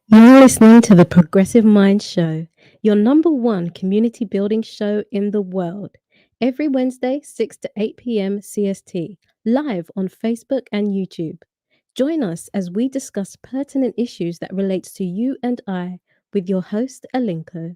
You're listening to the Progressive Mind Show, your number one community building show in the world. Every Wednesday, 6 to 8 p.m. CST, live on Facebook and YouTube. Join us as we discuss pertinent issues that relates to you and I with your host, Alinko.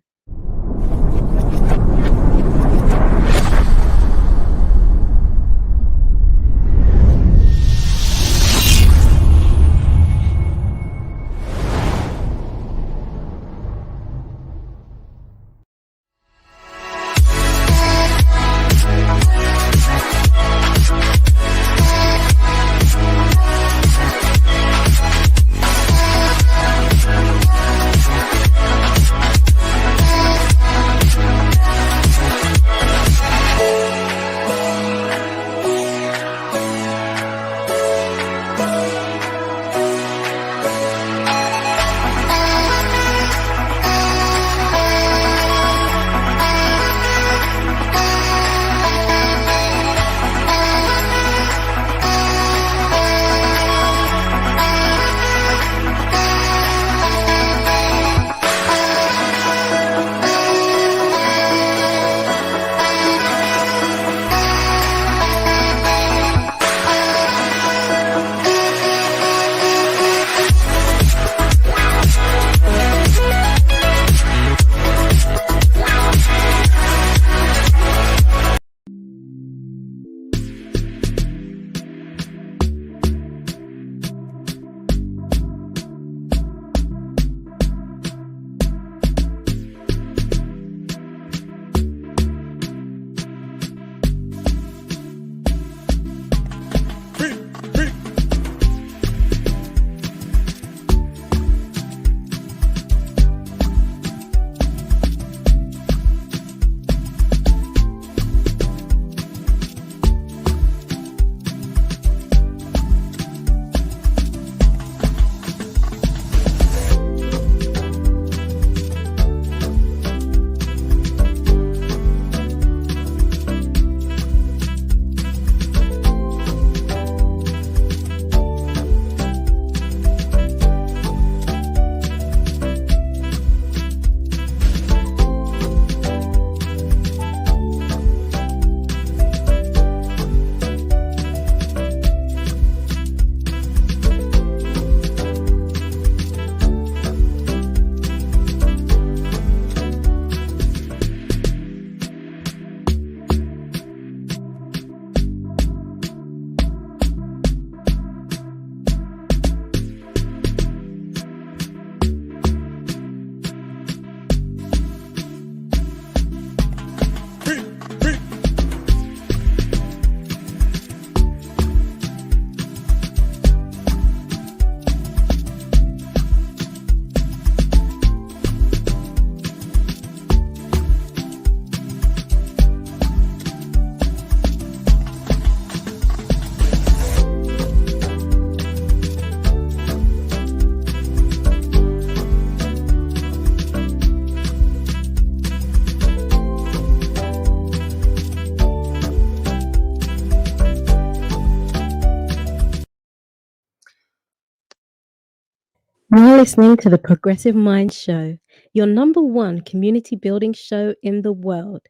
You're listening to the Progressive Mind Show, your number one community building show in the world.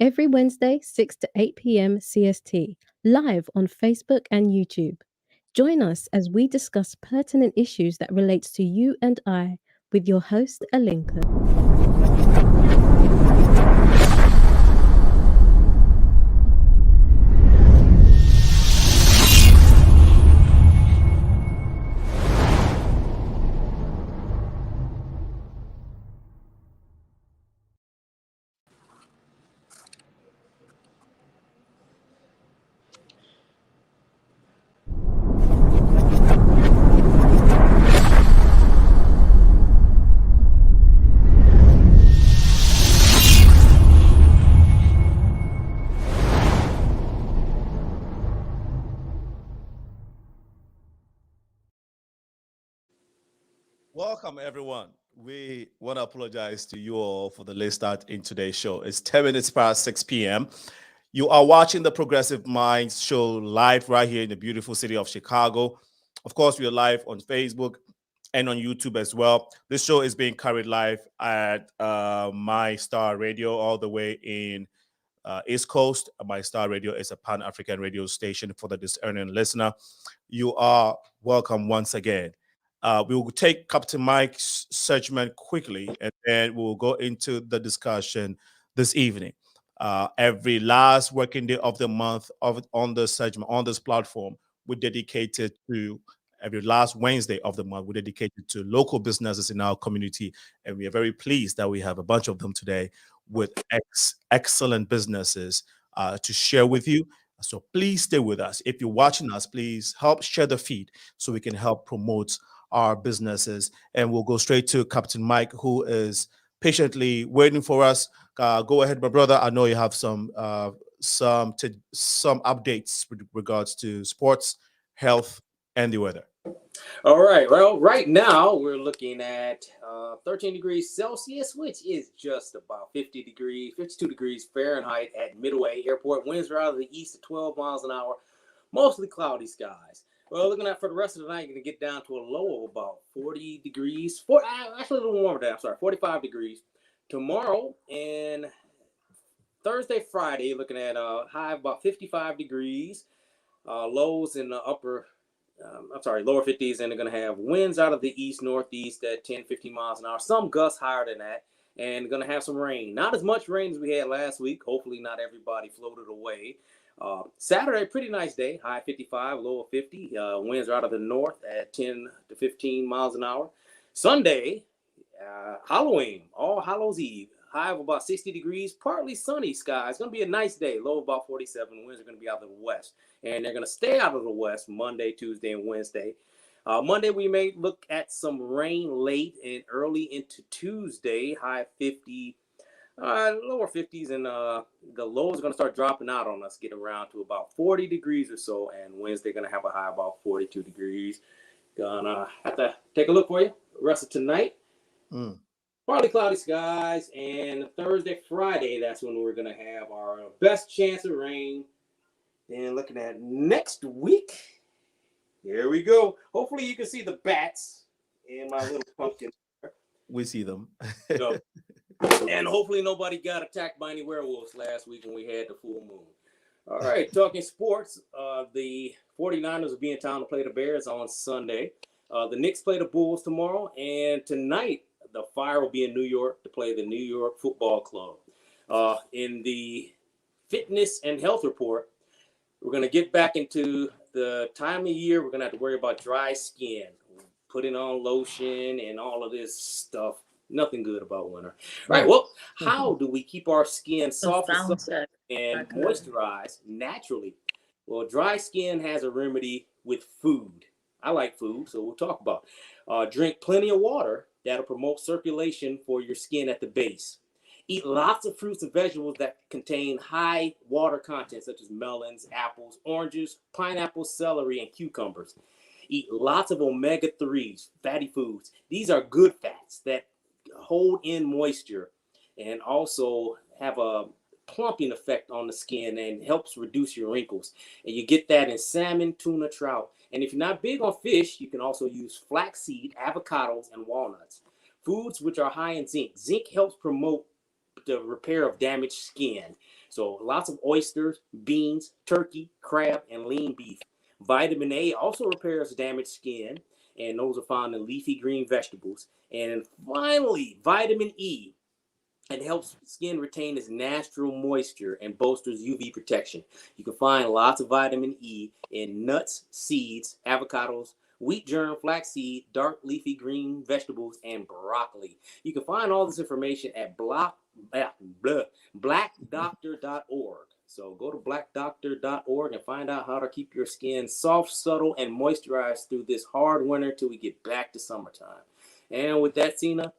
Every Wednesday, 6 to 8 p.m. CST, live on Facebook and YouTube. Join us as we discuss pertinent issues that relates to you and I with your host, Alinko. Welcome, everyone. We want to apologize to you all for the late start in today's show. It's 10 minutes past 6 p.m. You are watching the Progressive Minds show live right here in the beautiful city of Chicago. Of course, we are live on Facebook and on YouTube as well. This show is being carried live at My Star Radio all the way in East Coast. My Star Radio is a Pan-African radio station for the discerning listener. You are welcome once again. We will take Captain Mike's segment quickly, and then we'll go into the discussion this evening. Every last working day of the month on this segment, on this platform, we dedicated to every last Wednesday of the month, we dedicated to local businesses in our community. And we are very pleased that we have a bunch of them today with excellent businesses to share with you. So please stay with us. If you're watching us, please help share the feed so we can help promote our businesses. And we'll go straight to Captain Mike, who is patiently waiting for us. Go ahead, my brother. I know you have some updates with regards to sports, health, and the weather. All right. Well, right now we're looking at 13 degrees Celsius, which is just about 52 degrees Fahrenheit at Midway Airport. Winds are out of the east at 12 miles an hour. Mostly cloudy skies. Well, looking at for the rest of the night, you're going to get down to a low of about 40 degrees. Actually, a little warmer than that. I'm sorry, 45 degrees. Tomorrow and Thursday, Friday, looking at a high of about 55 degrees. Lows in the lower 50s, and they're going to have winds out of the east, northeast at 10, 15 miles an hour. Some gusts higher than that, and going to have some rain. Not as much rain as we had last week. Hopefully not everybody floated away. Saturday, pretty nice day. High 55, low of 50. Winds are out of the north at 10 to 15 miles an hour. Sunday, Halloween, All Hallows Eve. High of about 60 degrees, partly sunny skies. It's going to be a nice day. Low of about 47. Winds are going to be out of the west. And they're going to stay out of the west Monday, Tuesday, and Wednesday. Monday, we may look at some rain late and early into Tuesday. High 50, lower 50s. And the lows are going to start dropping out on us, get around to about 40 degrees or so. And Wednesday, going to have a high about 42 degrees. Gonna have to take a look for you the rest of tonight. Partly cloudy skies, and Thursday, Friday, that's when we're going to have our best chance of rain. And looking at next week, here we go. Hopefully you can see the bats in my little pumpkin. We see them. So, and hopefully nobody got attacked by any werewolves last week when we had the full moon. All right, talking sports, the 49ers will be in town to play the Bears on Sunday. The Knicks play the Bulls tomorrow, and tonight, the Fire will be in New York to play the New York Football Club. In the fitness and health report, we're going to get back into the time of year we're going to have to worry about dry skin, putting on lotion and all of this stuff. Nothing good about winter. Right. Well, how do we keep our skin soft and moisturized naturally? Well, dry skin has a remedy with food. I like food, so we'll talk about it. Drink plenty of water. That'll promote circulation for your skin at the base. Eat lots of fruits and vegetables that contain high water content, such as melons, apples, oranges, pineapples, celery, and cucumbers. Eat lots of omega-3s, fatty foods. These are good fats that hold in moisture and also have a plumping effect on the skin and helps reduce your wrinkles. And you get that in salmon, tuna, trout. And if you're not big on fish, you can also use flaxseed, avocados, and walnuts. Foods which are high in zinc. Zinc helps promote the repair of damaged skin. So lots of oysters, beans, turkey, crab, and lean beef. Vitamin A also repairs damaged skin, and those are found in leafy green vegetables. And finally, vitamin E. It helps skin retain its natural moisture and bolsters UV protection. You can find lots of vitamin E in nuts, seeds, avocados, wheat germ, flaxseed, dark leafy green vegetables, and broccoli. You can find all this information at blackdoctor.org. So go to blackdoctor.org and find out how to keep your skin soft, subtle, and moisturized through this hard winter till we get back to summertime. And with that, Sina,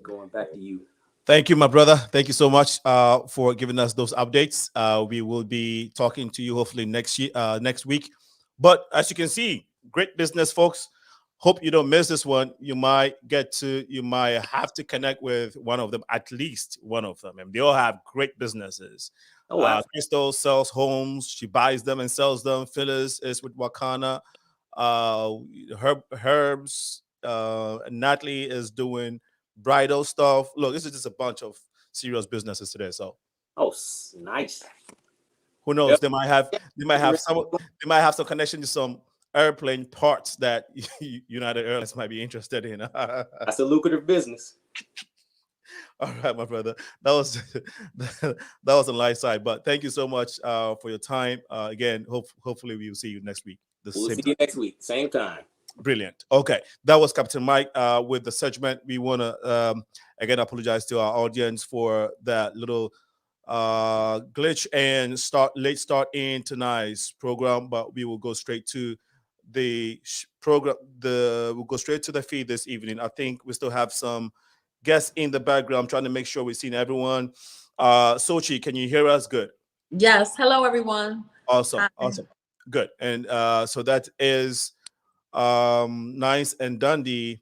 going back to you. Thank you, my brother. Thank you so much for giving us those updates. We will be talking to you hopefully next week. But as you can see, great business, folks. Hope you don't miss this one. You might have to connect with one of them, at least one of them. And they all have great businesses. Oh, wow. Crystal sells homes. She buys them and sells them. Phyllis is with WAKANA. Herbs Nathalie is doing bridal stuff. Look, this is just a bunch of serious businesses today. So, Oh, nice. who knows? Yep. They might have some connection to some airplane parts that United Airlines might be interested in. That's a lucrative business. All right, my brother. That was that was the light side. But thank you so much for your time. Again, hopefully we will see you next week. We'll see you next week, same time. Brilliant. Okay, that was Captain Mike with the segment. We want to again apologize to our audience for that little glitch and late start in tonight's program, but we will go straight to the program. We'll go straight to the feed this evening. I think we still have some guests in the background. I'm trying to make sure we've seen everyone. Sochi, can you hear us? Good. Yes. Hello, everyone. Awesome. Hi. Awesome. Good. And so that is Nice and Dundee.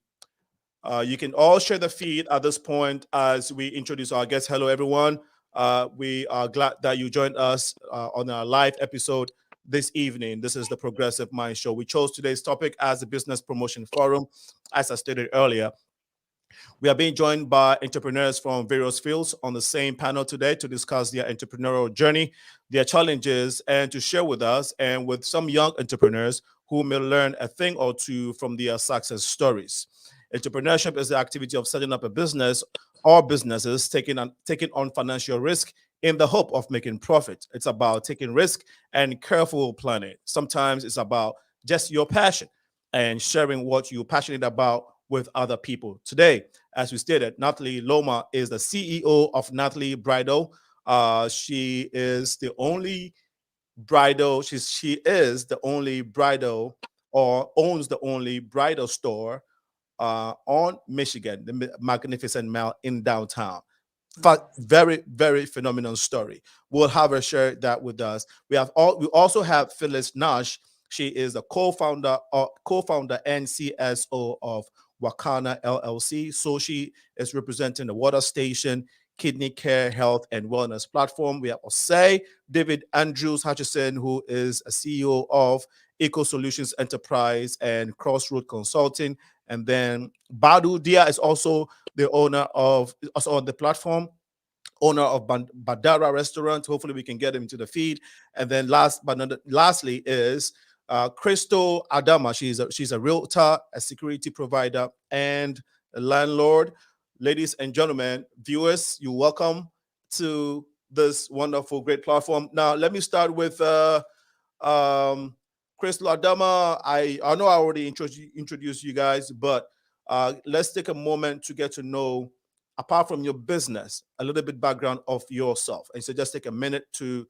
You can all share the feed at this point as we introduce our guests. Hello, everyone. We are glad that you joined us on our live episode this evening. This is the Progressive Mind Show. We chose today's topic as a business promotion forum, as I stated earlier. We are being joined by entrepreneurs from various fields on the same panel today to discuss their entrepreneurial journey, their challenges, and to share with us and with some young entrepreneurs who may learn a thing or two from their success stories. Entrepreneurship is the activity of setting up a business or businesses taking on financial risk in the hope of making profit. It's about taking risk and careful planning. Sometimes it's about just your passion and sharing what you're passionate about with other people. Today, as we stated, NATHALIE LOMA is the CEO of NATHALIE BRIDAL. She is the only bridal. She is the only bridal, or owns the only bridal store on Michigan, the Magnificent Mall in downtown. Very, very phenomenal story. We'll have her share that with us. We also have Phyllis Nash. She is the co-founder and CSO of WAKANA LLC. So she is representing the water station, kidney care, health, and wellness platform. We have OSEI, David Andrews Hutchinson, who is a CEO of Eco Solutions Enterprise and Crossroads Consulting. And then BADOU Dia is also also on the platform, owner of BADARA restaurant. Hopefully we can get him to the feed. And then lastly is Crystal ADAMMA. She's a realtor, a security provider, and a landlord. Ladies and gentlemen, viewers, you're welcome to this wonderful, great platform. Now, let me start with Crystal ADAMMA. I know I already introduced you guys, but let's take a moment to get to know, apart from your business, a little bit background of yourself. And so just take a minute 30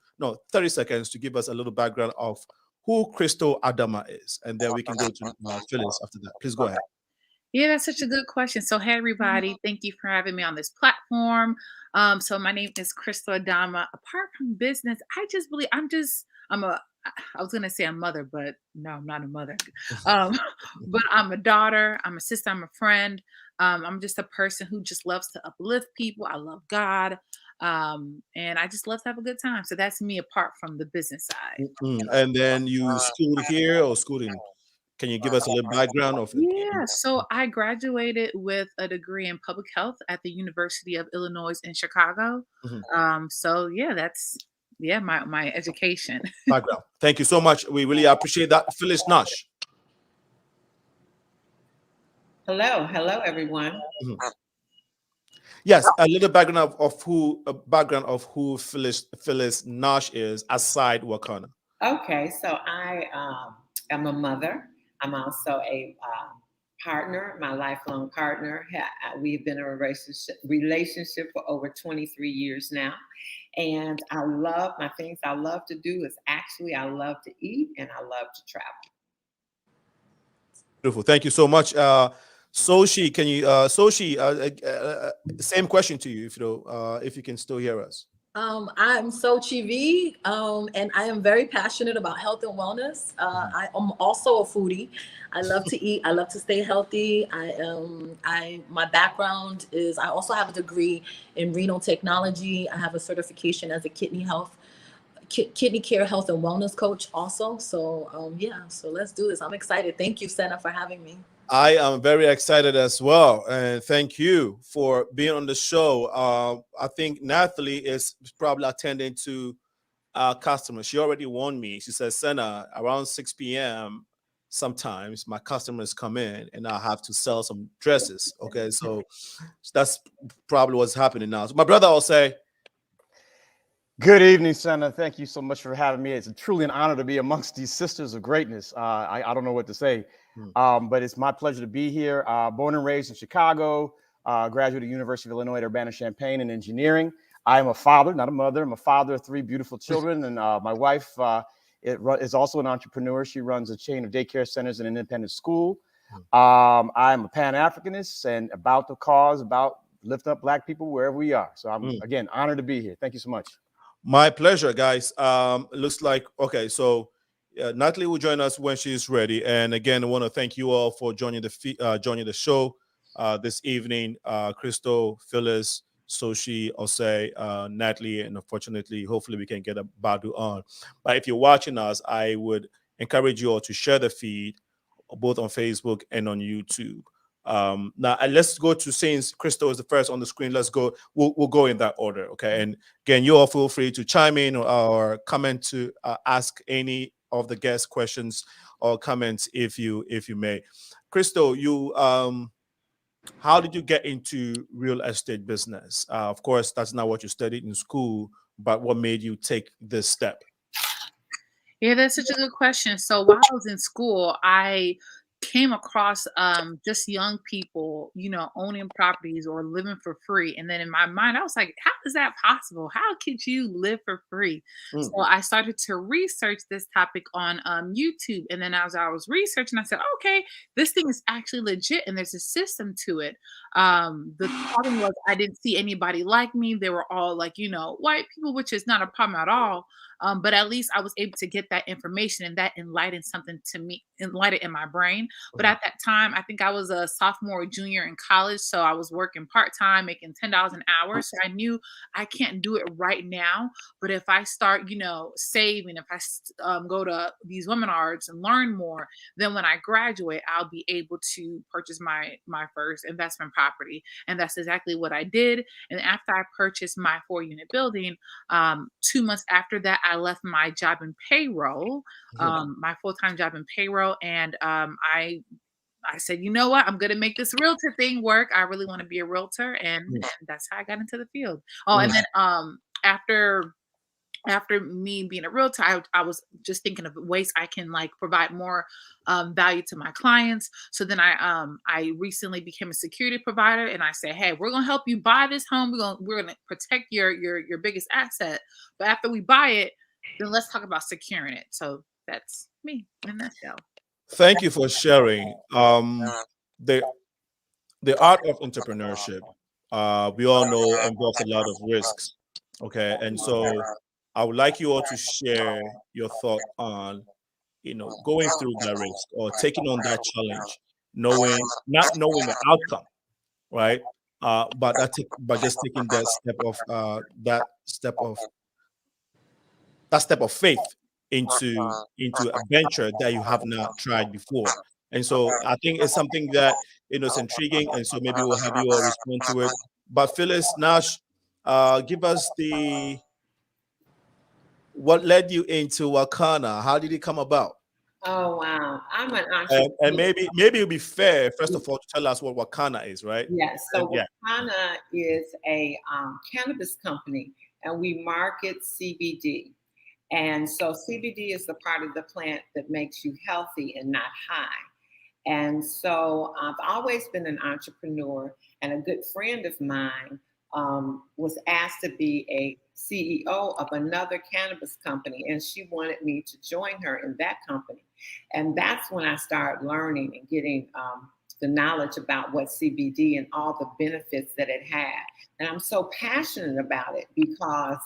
seconds to give us a little background of who Crystal ADAMMA is. And then we can go to Phyllis after that. Please go ahead. Yeah, that's such a good question. So, hey, everybody. Thank you for having me on this platform. So my name is Crystal ADAMMA. Apart from business, I was going to say a mother, but no, I'm not a mother. But I'm a daughter, I'm a sister, I'm a friend. I'm just a person who just loves to uplift people. I love God. And I just love to have a good time. So that's me apart from the business side. And then you schooled here or schooled in? Can you give us a little background of it? Yeah, so I graduated with a degree in public health at the University of Illinois in Chicago. So yeah, that's my education. Background. Thank you so much. We really appreciate that. Phyllis Nash. Hello, everyone. Yes, a little background of who Phyllis Nash is aside WAKANA. Okay, so I am a mother. I'm also a partner, my lifelong partner. We've been in a relationship for over 23 years now. And I love to do is I love to eat and I love to travel. Beautiful. Thank you so much. Sochi, can you same question to you if you can still hear us. I'm Sochi V, and I am very passionate about health and wellness. I am also a foodie. I love to eat. I love to stay healthy. My background is I also have a degree in renal technology. I have a certification as a kidney care health and wellness coach also. So so let's do this. I'm excited. Thank you, Senna, for having me. I am very excited as well, and thank you for being on the show. I think Nathalie is probably attending to customers. She already warned me. She says, Senna, around 6 p.m. sometimes my customers come in and I have to sell some dresses. Okay, so that's probably what's happening now. So my brother will say, good evening, Senna. Thank you so much for having me. It's truly an honor to be amongst these sisters of greatness. I don't know what to say, but it's my pleasure to be here. Born and raised in Chicago, graduate of University of Illinois at Urbana-Champaign in engineering. I am a father, not a mother. I'm a father of 3 beautiful children, and my wife is also an entrepreneur. She runs a chain of daycare centers and an independent school. I'm a Pan-Africanist and about the cause, about lift up Black people wherever we are. So I'm, again, honored to be here. Thank you so much. my pleasure, guys. Looks like, okay, so Nathalie will join us when she's ready. And again, I want to thank you all for joining the show this evening. Crystal, Phyllis, Soshi, OSEI, Nathalie, and unfortunately, hopefully we can get a BADOU on. But if you're watching us, I would encourage you all to share the feed both on Facebook and on YouTube. Now let's go to, since Crystal is the first on the screen, let's go, we'll go in that order. Okay, and again, you all feel free to chime in or comment to ask any of the guest questions or comments if you may. Crystal, you how did you get into real estate business? Of course, that's not what you studied in school, but what made you take this step? Yeah, that's such a good question. So while I was in school, I came across just young people, you know, owning properties or living for free. And then in my mind, I was like, how is that possible? How could you live for free? So I started to research this topic on YouTube. And then as I was researching, I said, okay, this thing is actually legit and there's a system to it. The problem was I didn't see anybody like me. They were all like, you know, white people, which is not a problem at all. But at least I was able to get that information and that enlightened something to me, enlightened in my brain. But at that time, I think I was a sophomore or junior in college. So I was working part-time, making $10 an hour. So I knew I can't do it right now. But if I start, you know, saving, if I go to these webinars and learn more, then when I graduate, I'll be able to purchase my first investment property. And that's exactly what I did. And after I purchased my 4-unit building, 2 months after that, I left my job in payroll, my full-time job in payroll. And I said, you know what? I'm going to make this realtor thing work. I really want to be a realtor. And that's how I got into the field. Oh, and then after me being a realtor, I was just thinking of ways I can like provide more value to my clients. So then I recently became a security provider, and I said, hey, we're gonna help you buy this home. We're gonna protect your biggest asset. But after we buy it, then let's talk about securing it. So that's me in a nutshell. Thank you for sharing. The art of entrepreneurship, we all know, involves a lot of risks. Okay, and so I would like you all to share your thought on, you know, going through that risk or taking on that challenge, not knowing the outcome, right? But just taking that step of faith into a venture that you have not tried before. And so I think it's something that, you know, it's intriguing, and so maybe we'll have you all respond to it. But Phyllis Nash, give us what led you into WAKANA? How did it come about? Oh, wow. I'm an entrepreneur. And maybe it'll be fair, first of all, to tell us what WAKANA is, right? Yes. So yeah. WAKANA is a cannabis company, and we market CBD. And so CBD is the part of the plant that makes you healthy and not high. And so I've always been an entrepreneur, and a good friend of mine was asked to be a CEO of another cannabis company, and she wanted me to join her in that company. And that's when I started learning and getting the knowledge about what CBD and all the benefits that it had. And I'm so passionate about it because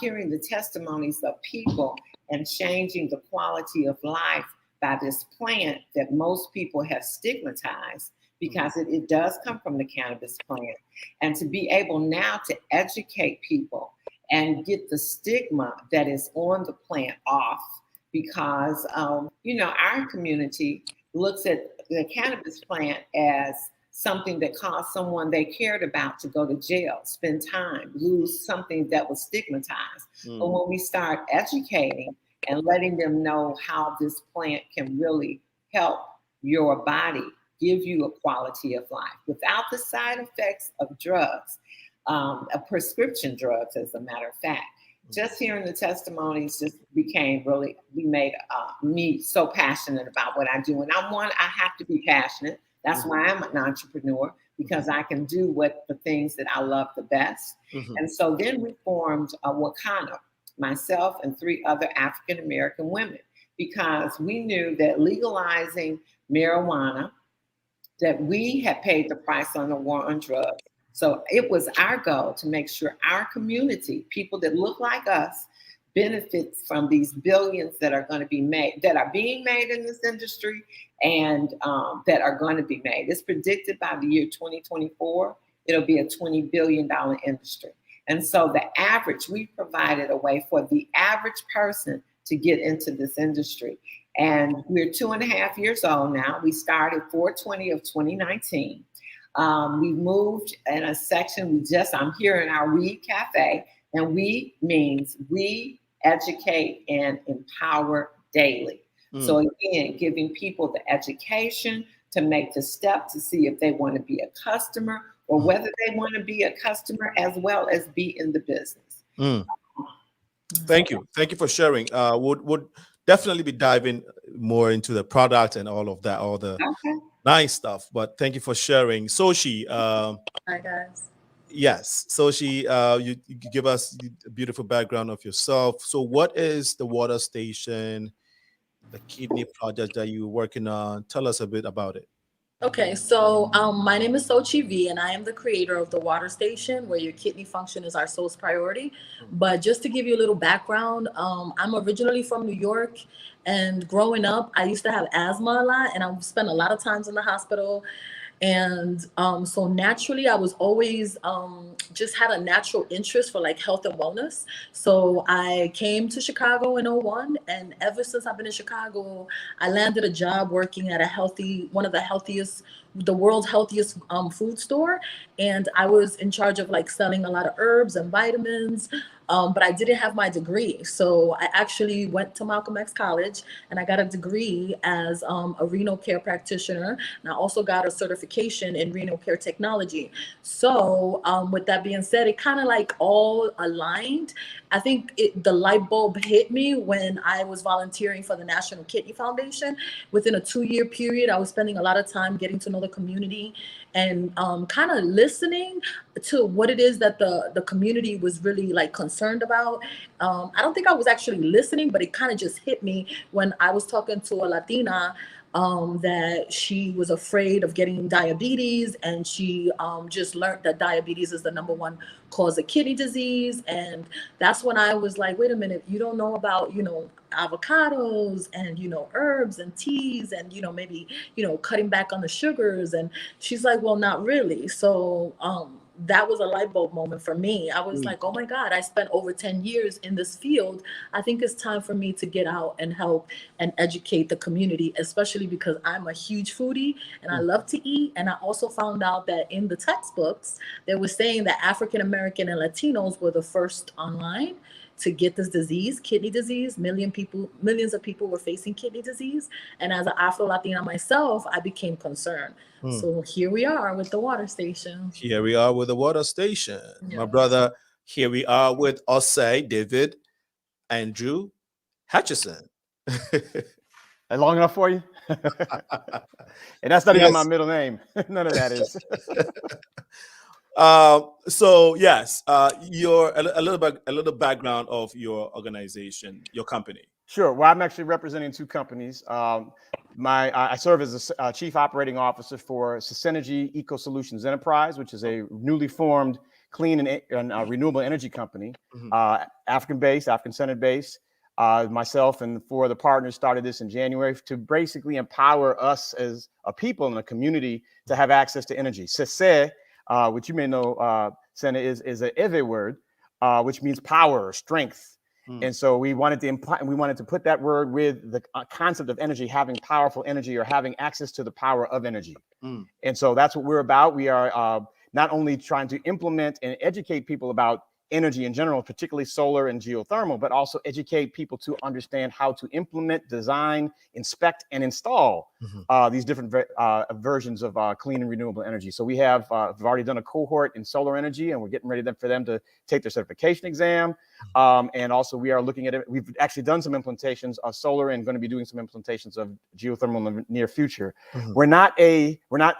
hearing the testimonies of people and changing the quality of life by this plant that most people have stigmatized, because it does come from the cannabis plant. And to be able now to educate people and get the stigma that is on the plant off, because, you know, our community looks at the cannabis plant as something that caused someone they cared about to go to jail, spend time, lose something that was stigmatized. But when we start educating and letting them know how this plant can really help your body, give you a quality of life without the side effects of drugs, prescription drugs, as a matter of fact. Just hearing the testimonies just became really, made me so passionate about what I do. And I have to be passionate. That's why I'm an entrepreneur, because I can do the things that I love the best. And so then we formed WAKANA, myself and 3 other African-American women, because we knew that legalizing marijuana, that we had paid the price on the war on drugs. So it was our goal to make sure our community, people that look like us, benefits from these billions that are going to be made, that are being made in this industry, and that are going to be made. It's predicted by the year 2024, it'll be a $20 billion industry. And so the average, we provided a way for the average person to get into this industry. And we're 2.5 years old now. We started 4/20 of 2019. We moved in a section, I'm here in our We Cafe, and we means we educate and empower daily. So again, giving people the education to make the step to see if they want to be a customer or whether they want to be a customer as well as be in the business. Thank you. Thank you for sharing. Would definitely be diving more into the product and all of that, all the nice stuff. But thank you for sharing. Sochi, Hi guys. yes. Sochi, you give us a beautiful background of yourself. So what is the water station, the kidney project that you're working on? Tell us a bit about it. Okay, so my name is Sochi V, and I am the creator of the water station, where your kidney function is our soul's priority. But just to give you a little background, I'm originally from New York, and growing up, I used to have asthma a lot, and I spent a lot of times in the hospital. And so naturally, I was always just had a natural interest for like health and wellness. So I came to Chicago in 01, and ever since I've been in Chicago, I landed a job working at one of the world's healthiest food store. And I was in charge of like selling a lot of herbs and vitamins. But I didn't have my degree. So I actually went to Malcolm X College, and I got a degree as a renal care practitioner. And I also got a certification in renal care technology. So with that being said, it kind of like all aligned. I think the light bulb hit me when I was volunteering for the National Kidney Foundation. Within a 2-year period, I was spending a lot of time getting to know the community and kind of listening to what it is that the community was really like concerned about. I don't think I was actually listening, but it kind of just hit me when I was talking to a Latina that she was afraid of getting diabetes, and she just learned that diabetes is the #1 cause of kidney disease. And that's when I was like, wait a minute, you don't know about, avocados and, herbs and teas and, maybe, cutting back on the sugars. And she's like, well, not really. So that was a light bulb moment for me. I was like, oh my God, I spent over 10 years in this field. I think it's time for me to get out and help and educate the community, especially because I'm a huge foodie and I love to eat. And I also found out that in the textbooks, they were saying that African American and Latinos were the first online to get this disease, kidney disease. Millions of people were facing kidney disease. And as an Afro-Latina myself, I became concerned. So here we are with the water station. Here we are with the water station. Yeah. My brother, here we are with OSEI, David Andrew Hutchinson. Long enough for you? And that's not even my middle name. None of that is. So yes, your a little background of your organization, your company. Sure. Well, I'm actually representing 2 companies. I serve as a chief operating officer for SENSENGI Eco Solutions Enterprise, which is a newly formed clean and renewable energy company, African-based, African-centered based. Myself and 4 other partners started this in January to basically empower us as a people in a community to have access to energy. Sese, which you may know, Senna, is an Ewe word, which means power or strength. And so we wanted to put that word with the concept of energy, having powerful energy or having access to the power of energy. And so that's what we're about. We are not only trying to implement and educate people about energy in general, particularly solar and geothermal, but also educate people to understand how to implement, design, inspect, and install these different versions of clean and renewable energy. So we have we've already done a cohort in solar energy, and we're getting ready for them to take their certification exam. And also we are looking at it. We've actually done some implementations of solar and going to be doing some implementations of geothermal in the near future. We're not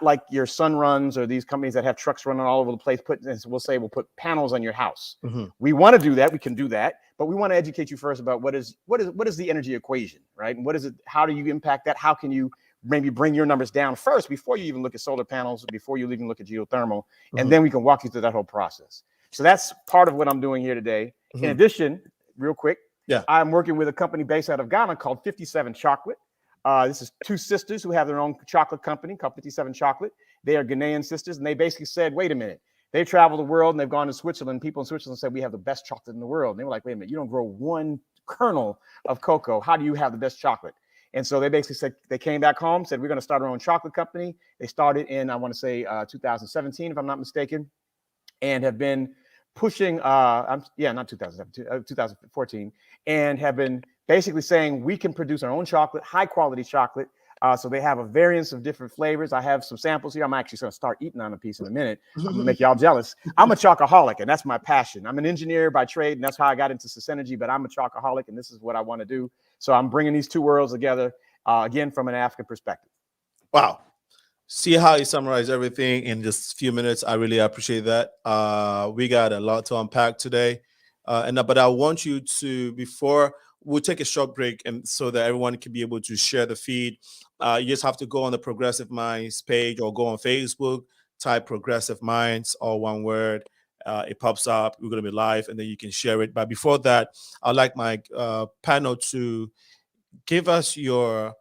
like your sun runs or these companies that have trucks running all over the place. We'll put panels on your house. We want to do that. We can do that, but we want to educate you first about what is the energy equation, right? And what is it? How do you impact that? How can you maybe bring your numbers down first before you even look at solar panels, before you even look at geothermal, and then we can walk you through that whole process. So that's part of what I'm doing here today. In addition, real quick, I'm working with a company based out of Ghana called 57 Chocolate. This is two sisters who have their own chocolate company called 57 Chocolate. They are Ghanaian sisters, and they basically said, wait a minute. They traveled the world and they've gone to Switzerland. People in Switzerland said, we have the best chocolate in the world. And they were like, wait a minute, you don't grow one kernel of cocoa. How do you have the best chocolate? And so they basically said, they came back home, said, we're going to start our own chocolate company. They started in, I want to say 2017, if I'm not mistaken, and have been pushing, not 2017, 2014, and have been basically saying we can produce our own chocolate, high quality chocolate. So they have a variance of different flavors. I have some samples here. I'm actually going to start eating on a piece in a minute. I'm going to make y'all jealous. I'm a chocoholic, and that's my passion. I'm an engineer by trade, and that's how I got into SENSENGI, but I'm a chocoholic, and this is what I want to do. So I'm bringing these two worlds together, again, from an African perspective. Wow. See how you summarize everything in just a few minutes. I really appreciate that. We got a lot to unpack today. But I want you to, before we'll take a short break, and so that everyone can be able to share the feed, you just have to go on the Progressive Minds page or go on Facebook, type Progressive Minds, all one word. It pops up. We're going to be live, and then you can share it. But before that, I'd like my panel to give us your.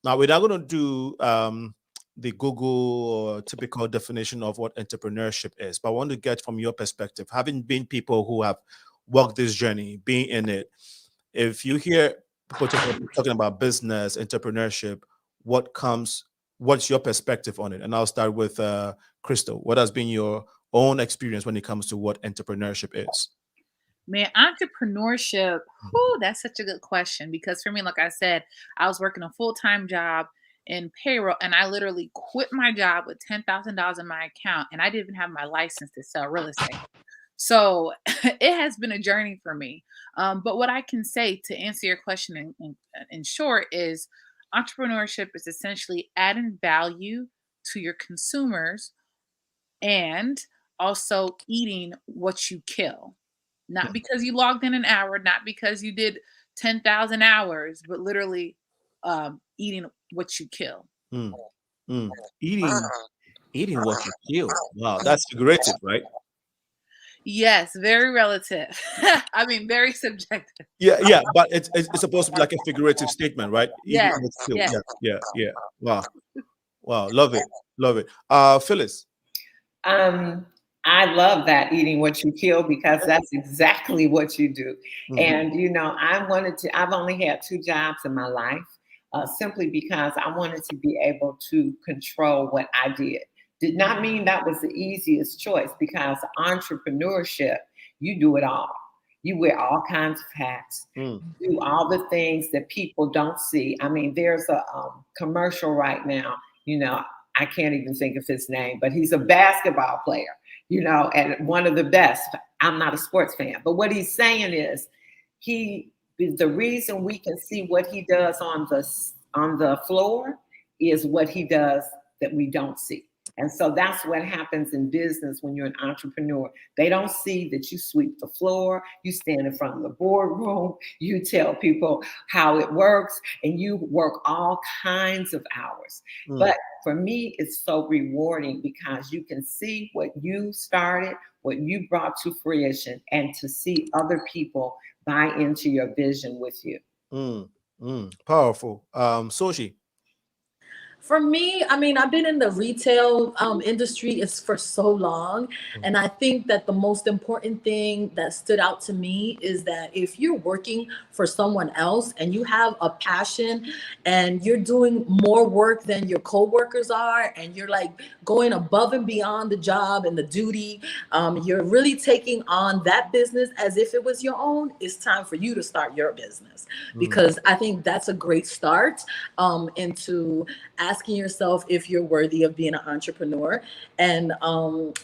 Now, we're not going to do the Google or typical definition of what entrepreneurship is, but I want to get from your perspective, having been people who have walked this journey, being in it. If you hear people talking about business, entrepreneurship, what's your perspective on it? And I'll start with Crystal. What has been your own experience when it comes to what entrepreneurship is? Man, entrepreneurship, that's such a good question, because for me, like I said, I was working a full-time job in payroll, and I literally quit my job with $10,000 in my account, and I didn't even have my license to sell real estate. So it has been a journey for me. But what I can say to answer your question in short is entrepreneurship is essentially adding value to your consumers and also eating what you kill. Not because you logged in an hour, not because you did 10,000 hours, but literally eating what you kill. Eating what you kill. Wow, that's figurative, right? Yes, very relative. I mean, very subjective. Yeah, but it's supposed to be like a figurative statement, right? Yes, Yeah. Wow, love it. Phyllis. I love that, eating what you kill, because that's exactly what you do. And, you know, I've only had 2 jobs in my life, simply because I wanted to be able to control what I did. Did not mean that was the easiest choice, because entrepreneurship, you do it all. You wear all kinds of hats, do all the things that people don't see. I mean, there's a commercial right now, you know, I can't even think of his name, but he's a basketball player, you know, and one of the best. I'm not a sports fan, but what he's saying is the reason we can see what he does on the floor is what he does that we don't see. And so that's what happens in business when you're an entrepreneur. They don't see that you sweep the floor, you stand in front of the boardroom, you tell people how it works, and you work all kinds of hours. But for me, it's so rewarding, because you can see what you started, what you brought to fruition, and to see other people buy into your vision with you. Powerful. Sochi. For me, I mean, I've been in the retail industry is for so long, and I think that the most important thing that stood out to me is that if you're working for someone else and you have a passion and you're doing more work than your coworkers are, and you're like going above and beyond the job and the duty, you're really taking on that business as if it was your own. It's time for you to start your business, because I think that's a great start into asking yourself if you're worthy of being an entrepreneur. And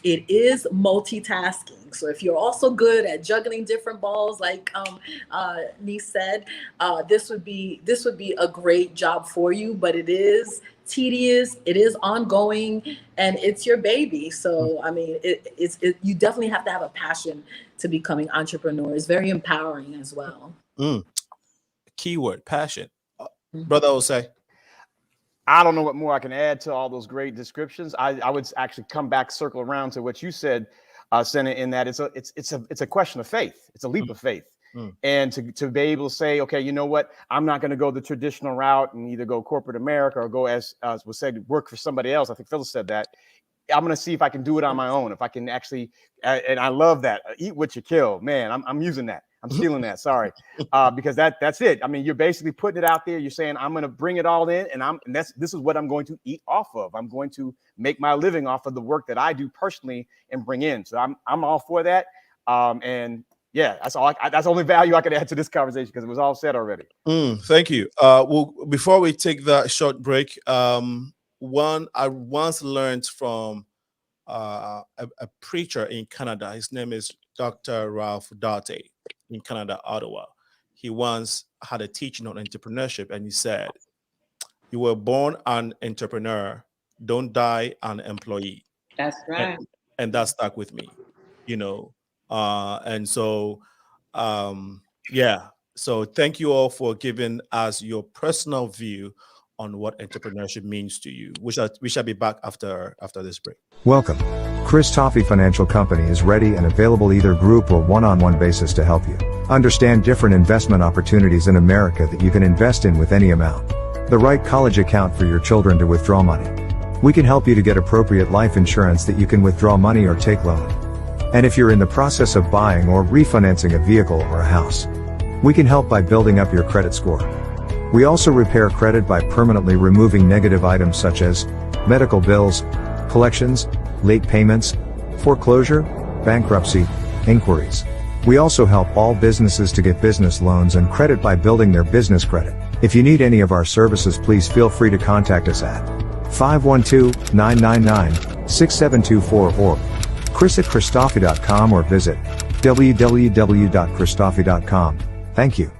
it is multitasking. So if you're also good at juggling different balls, like Niece said, this would be a great job for you. But it is tedious, it is ongoing, and it's your baby. So I mean, you definitely have to have a passion to becoming entrepreneur. It's very empowering as well. Keyword passion. Brother OSEI. I don't know what more I can add to all those great descriptions. I would actually come back, circle around to what you said, Senna, in that it's a question of faith. It's a leap of faith. And to be able to say, okay, you know what, I'm not going to go the traditional route and either go corporate America or go, as was said, work for somebody else. I think Phyllis said that. I'm going to see if I can do it on my own. If I can actually, and I love that, eat what you kill. Man, I'm using that. I'm stealing that. Sorry, because that's it. I mean, you're basically putting it out there. You're saying I'm going to bring it all in, and this is what I'm going to eat off of. I'm going to make my living off of the work that I do personally and bring in. So I'm all for that. And yeah, that's all. That's the only value I could add to this conversation because it was all said already. Thank you. Well, before we take that short break, one I once learned from a preacher in Canada. His name is Dr. Ralph Darte in Canada, Ottawa. He once had a teaching on entrepreneurship, and he said, "You were born an entrepreneur, don't die an employee." That's right. And that stuck with me, you know. And so, yeah. So thank you all for giving us your personal view on what entrepreneurship means to you. We shall be back after this break. Welcome. Chris Toffee Financial Company is ready and available either group or one-on-one basis to help you understand different investment opportunities in America that you can invest in with any amount. The right college account for your children to withdraw money. We can help you to get appropriate life insurance that you can withdraw money or take loan. And if you're in the process of buying or refinancing a vehicle or a house, we can help by building up your credit score. We also repair credit by permanently removing negative items such as medical bills, collections, late payments, foreclosure, bankruptcy, inquiries. We also help all businesses to get business loans and credit by building their business credit. If you need any of our services, please feel free to contact us at 512-999-6724 or chris@christoffee.com or visit www.christoffee.com. Thank you.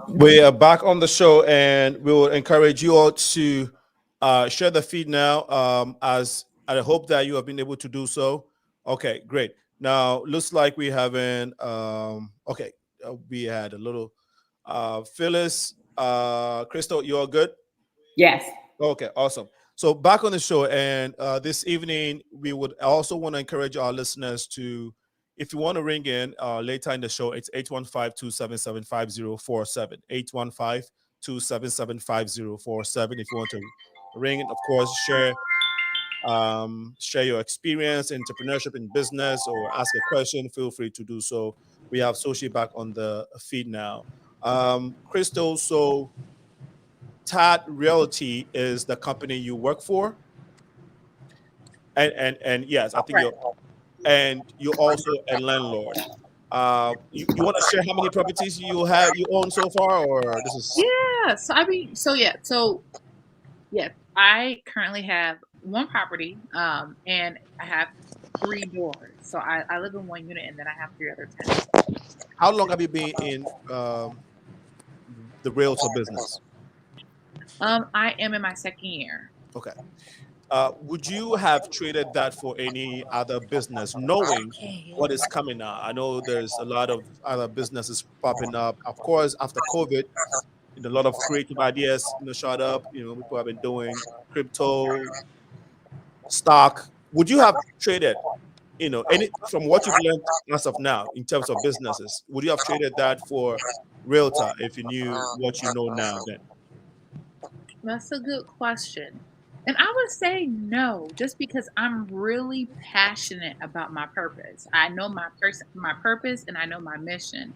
We are back on the show, and we will encourage you all to share the feed now, as I hope that you have been able to do so. Okay, great. Now, looks like we haven't, we had a little, Phyllis, Crystal, you all good? Yes. Okay, awesome. So back on the show, and this evening, we would also want to encourage our listeners to, if you want to ring in later in the show, it's 815-277-5047. 815-277-5047. If you want to ring in, of course, share your experience in entrepreneurship in business or ask a question, feel free to do so. We have Soshi back on the feed now. Crystal, so Tad Realty is the company you work for, and yes, I think you're also a landlord. You want to share how many properties you own so far, or this is? Yeah. I currently have one property, and I have 3 doors. So I live in one unit, and then I have 3 other tenants. How long have you been in the realtor business? I am in my 2nd year. Okay. Would you have traded that for any other business, knowing what is coming now? I know there's a lot of other businesses popping up. Of course, after COVID, a lot of creative ideas, shot up. People have been doing crypto, stock, would you have traded, any from what you've learned as of now in terms of businesses? Would you have traded that for Realtor if you knew what you know now then? That's a good question. And I would say no, just because I'm really passionate about my purpose. I know my purpose, and I know my mission,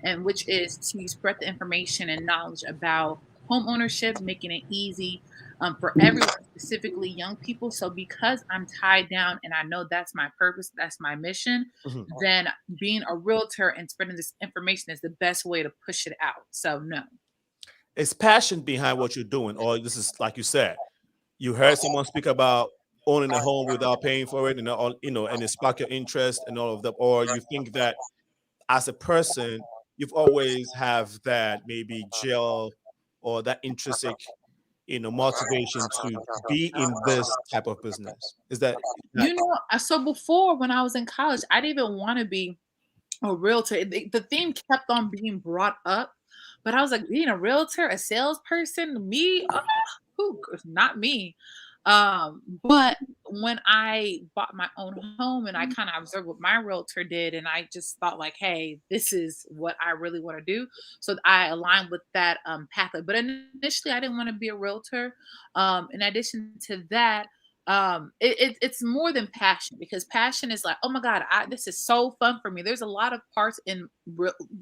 and which is to spread the information and knowledge about home ownership, making it easy for everyone, specifically young people. So because I'm tied down and I know that's my purpose, that's my mission, Mhm. then being a realtor and spreading this information is the best way to push it out. So no. Is passion behind what you're doing, or this is like you said, you heard someone speak about owning a home without paying for it, and all, and it sparked your interest and all of that, or you think that as a person you've always have that maybe gel or that intrinsic, motivation to be in this type of business? Is that So before, when I was in college, I didn't even want to be a realtor. The theme kept on being brought up, but I was like, being a realtor, a salesperson, me, who, not me. But when I bought my own home and I kind of observed what my realtor did, and I just thought like, hey, this is what I really want to do. So I aligned with that pathway. But initially, I didn't want to be a realtor. In addition to that, it's more than passion, because passion is like, oh my god, this is so fun for me. There's a lot of parts in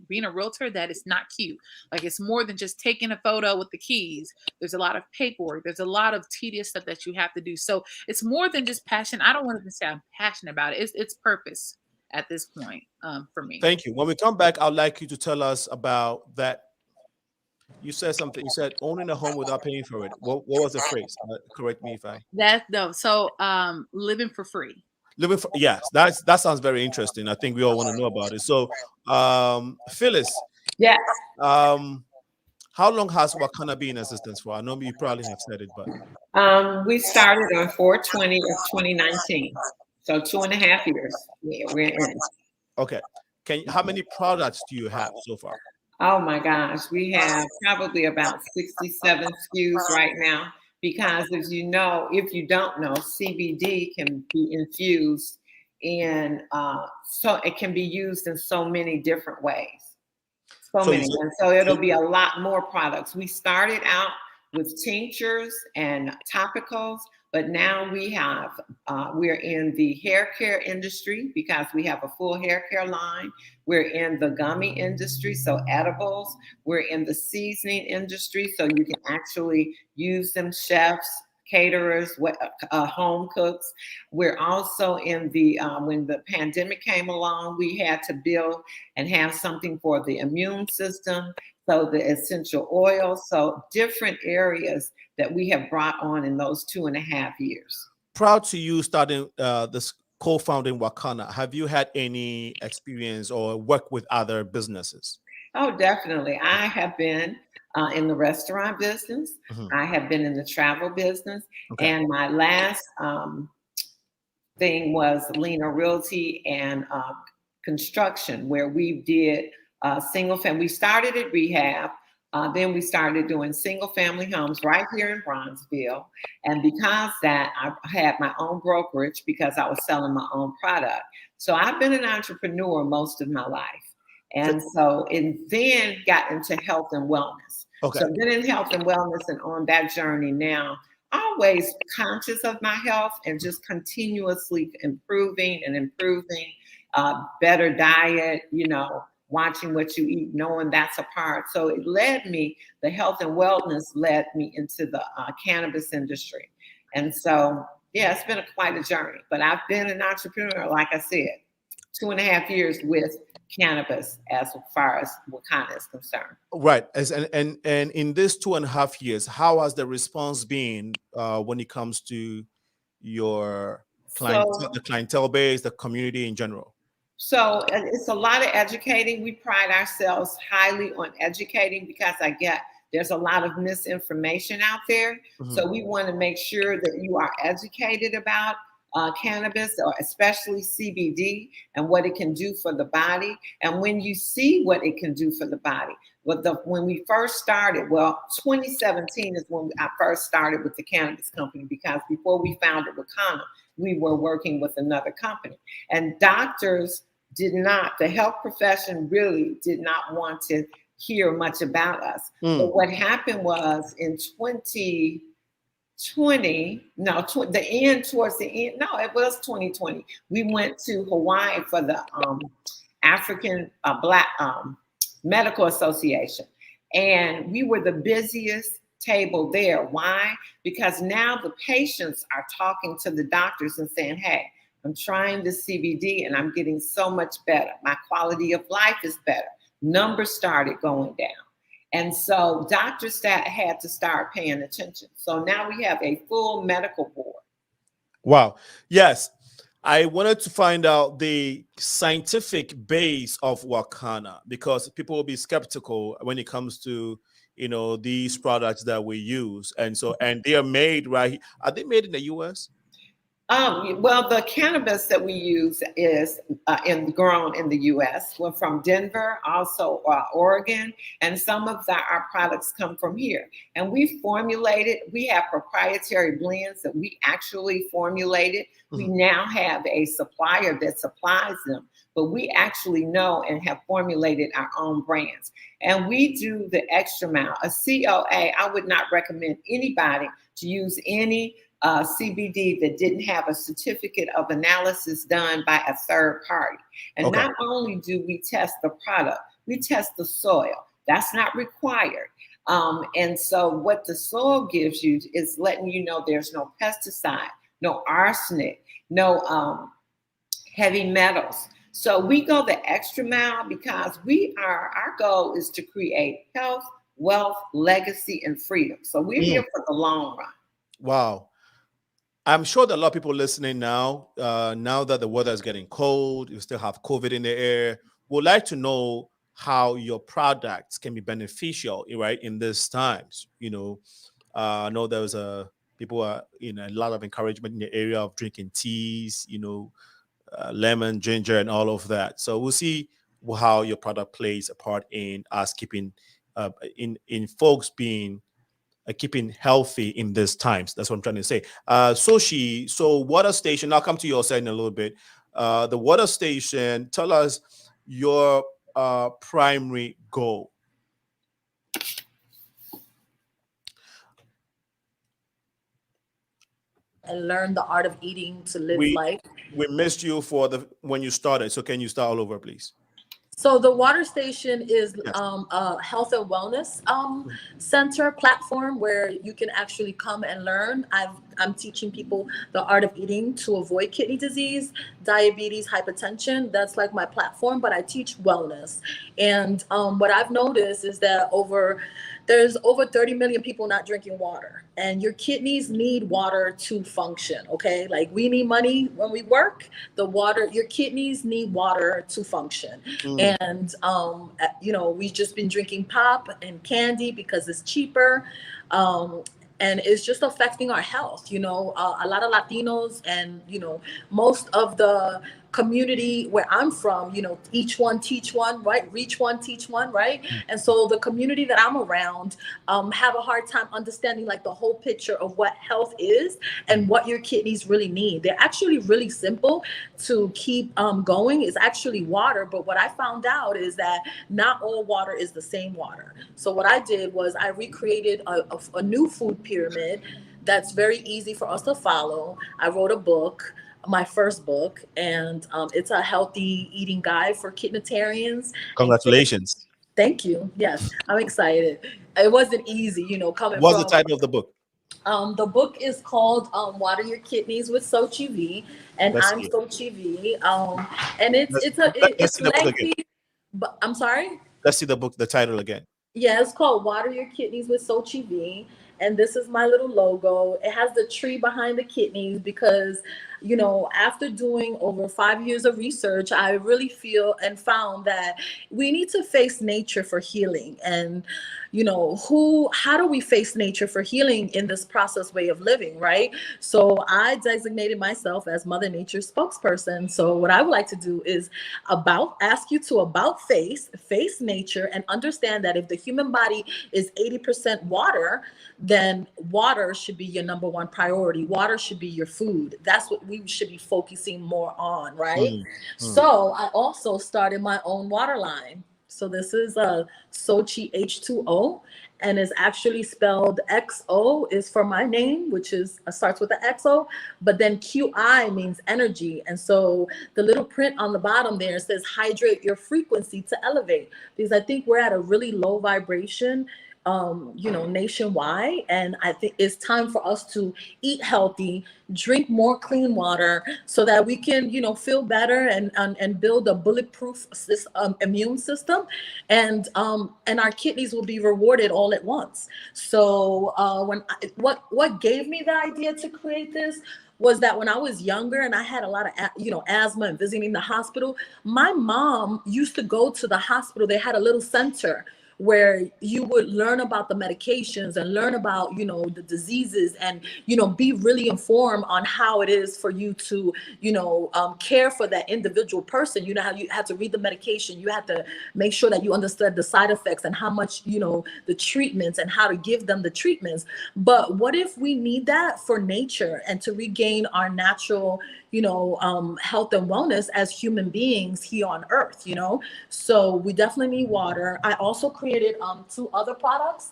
being a realtor that is not cute. Like, it's more than just taking a photo with the keys. There's a lot of paperwork, there's a lot of tedious stuff that you have to do. So it's more than just passion. I don't want to say I'm passionate about it. It's purpose at this point, for me. Thank you. When we come back, I'd like you to tell us about that. You said something. You said owning a home without paying for it. What was the phrase? Correct me if I. Living for free. Yes, that sounds very interesting. I think we all want to know about it. So, Phyllis. Yes. How long has WAKANA been in existence for? I know you probably have said it, but we started on 4/20 of 2019, so 2.5 years. Yeah, we're in. Okay. How many products do you have so far? Oh my gosh, we have probably about 67 SKUs right now, because if you don't know, CBD can be infused in, so it can be used in so many different ways. So many. And so it'll be a lot more products. We started out with tinctures and topicals, but now we're in the hair care industry, because we have a full hair care line. We're in the gummy industry, so edibles. We're in the seasoning industry, so you can actually use them, chefs, caterers, home cooks. We're also in the, when the pandemic came along, we had to build and have something for the immune system. So the essential oils, so different areas that we have brought on in those 2.5 years. Proud to you starting this co-founding WAKANA. Have you had any experience or work with other businesses? Oh, definitely. I have been in the restaurant business. Mm-hmm. I have been in the travel business. Okay. And my last thing was Lena Realty and construction, where we did single family. We started at rehab. Then we started doing single family homes right here in Bronzeville. And because that, I had my own brokerage, because I was selling my own product. So I've been an entrepreneur most of my life. And so then got into health and wellness. Okay. So been in health and wellness and on that journey now, always conscious of my health and just continuously improving, better diet, watching what you eat, knowing that's a part. So it led me, the health and wellness led me into the cannabis industry. And so, yeah, it's been quite a journey, but I've been an entrepreneur, like I said, 2.5 years with cannabis as far as WAKANA is concerned. Right. And in this 2.5 years, how has the response been when it comes to your the clientele base, the community in general? So it's a lot of educating. We pride ourselves highly on educating, because there's a lot of misinformation out there. Mm-hmm. So we want to make sure that you are educated about cannabis, or especially CBD, and what it can do for the body. And when you see what it can do for the body, when we first started, 2017 is when I first started with the cannabis company, because before we founded WAKANA, we were working with another company. And doctors the health profession really did not want to hear much about us. But what happened was in 2020, towards the end, it was 2020. We went to Hawaii for the African Black Medical Association. And we were the busiest table there. Why? Because now the patients are talking to the doctors and saying, hey, I'm trying this CBD and I'm getting so much better. My quality of life is better. Numbers started going down. And so doctors had to start paying attention. So now we have a full medical board. Wow. Yes. I wanted to find out the scientific base of WAKANA, because people will be skeptical when it comes to, these products that we use. And they are made right. Are they made in the US? Well, the cannabis that we use is grown in the U.S. We're from Denver, also Oregon, and some of our products come from here. And we have proprietary blends that we actually formulated. We now have a supplier that supplies them, but we actually know and have formulated our own brands. And we do the extra mile. A COA, I would not recommend anybody to use any CBD that didn't have a certificate of analysis done by a third party. And not only do we test the product, we test the soil. That's not required. And so what the soil gives you is letting you know there's no pesticide, no arsenic, no heavy metals. So we go the extra mile because our goal is to create health, wealth, legacy, and freedom. So we're here for the long run. Wow. I'm sure that a lot of people listening now, now that the weather is getting cold, you still have COVID in the air, would like to know how your products can be beneficial, right, in these times. I know there's people are a lot of encouragement in the area of drinking teas, lemon, ginger, and all of that. So we'll see how your product plays a part in us keeping in folks being keeping healthy in these times. That's what I'm trying to say. So water station, I'll come to your side in a little bit. The water station, tell us your primary goal. And learn the art of eating to live life. We missed you when you started. So can you start all over, please? So the water station is a health and wellness center platform where you can actually come and learn. I'm teaching people the art of eating to avoid kidney disease, diabetes, hypertension. That's like my platform, but I teach wellness. And what I've noticed is that there's over 30 million people not drinking water, and your kidneys need water to function. Okay. Like we need money when we work, your kidneys need water to function. And, we've just been drinking pop and candy because it's cheaper. And it's just affecting our health. A lot of Latinos and, most of the community where I'm from, each one teach one, right? Reach one, teach one, right? And so the community that I'm around have a hard time understanding like the whole picture of what health is and what your kidneys really need. They're actually really simple to keep going. It's actually water. But what I found out is that not all water is the same water. So what I did was I recreated a new food pyramid that's very easy for us to follow. I wrote a book, my first book, and it's a healthy eating guide for kidneytarians. Congratulations. Thank you. Yes, I'm excited. It wasn't easy, coming What's the title of the book? The book is called Water Your Kidneys with XOCHILT, and I'm XOCHILT. And it's lengthy, but I'm sorry? Let's see the title again. Yeah, it's called Water Your Kidneys with XOCHILT. And this is my little logo. It has the tree behind the kidneys because you know, after doing over 5 years of research, I really feel and found that we need to face nature for healing. And, you know, how do we face nature for healing in this process way of living, right? So I designated myself as Mother Nature's spokesperson. So what I would like to do is ask you to face nature, and understand that if the human body is 80% water, then water should be your number one priority. Water should be your food. That's what we should be focusing more on, right? So I also started my own water line. So this is a Sochi H2O, and is actually spelled XO is for my name, which is starts with the XO, but then QI means energy. And so the little print on the bottom there says hydrate your frequency to elevate, because I think we're at a really low vibration, you know, nationwide. And I think it's time for us to eat healthy, drink more clean water, so that we can, you know, feel better and build a bulletproof immune system. And our kidneys will be rewarded all at once. So what gave me the idea to create this was that when I was younger and I had a lot of, you know, asthma and visiting the hospital, my mom used to go to the hospital. They had a little center where you would learn about the medications and learn about, you know, the diseases, and, you know, be really informed on how it is for you to, you know, care for that individual person. You know, how you had to read the medication, you had to make sure that you understood the side effects and how much, you know, the treatments and how to give them the treatments. But what if we need that for nature and to regain our natural, you know, health and wellness as human beings here on earth, you know? So we definitely need water. I also created 2 other products,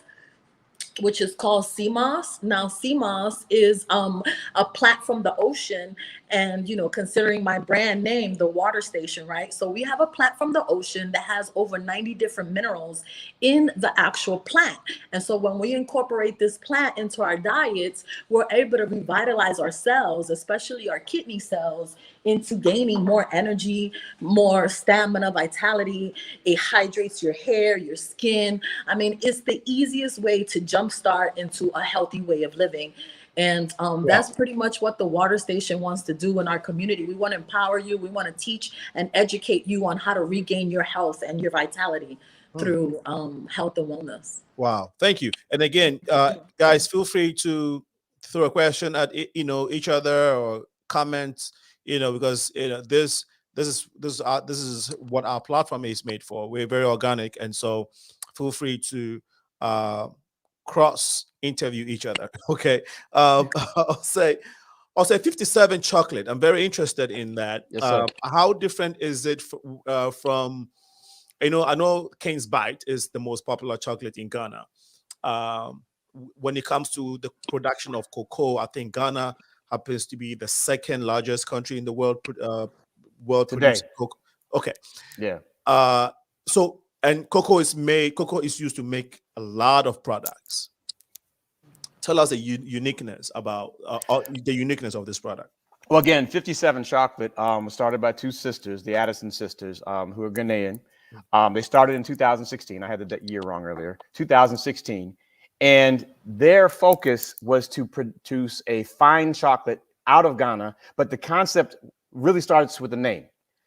which is called sea moss. Now, sea moss is a plant from the ocean, and, you know, considering my brand name, the water station, right? So we have a plant from the ocean that has over 90 different minerals in the actual plant. And so when we incorporate this plant into our diets, we're able to revitalize our cells, especially our kidney cells, into gaining more energy, more stamina, vitality. It hydrates your hair, your skin. I mean, it's the easiest way to jumpstart into a healthy way of living. And that's pretty much what the water station wants to do in our community. We want to empower you. We want to teach and educate you on how to regain your health and your vitality through health and wellness. Wow, thank you. And again, guys, feel free to throw a question at, you know, each other, or comments, you know, because, you know, this is what our platform is made for. We're very organic, and so feel free to cross interview each other. Okay. I'll say 57 chocolate. I'm very interested in that. Yes, sir. How different is it from, you know, I know Kane's Bite is the most popular chocolate in Ghana. When it comes to the production of cocoa, I think Ghana happens to be the 2nd largest country in the world producing cocoa. Okay. Yeah. So, and cocoa is used to make a lot of products. Tell us the uniqueness about the uniqueness of this product. Well, again, 57 Chocolate was started by 2 sisters, the Addison sisters, who are Ghanaian. They started in 2016. I had the year wrong earlier. 2016. And their focus was to produce a fine chocolate out of Ghana. But the concept really starts with the name.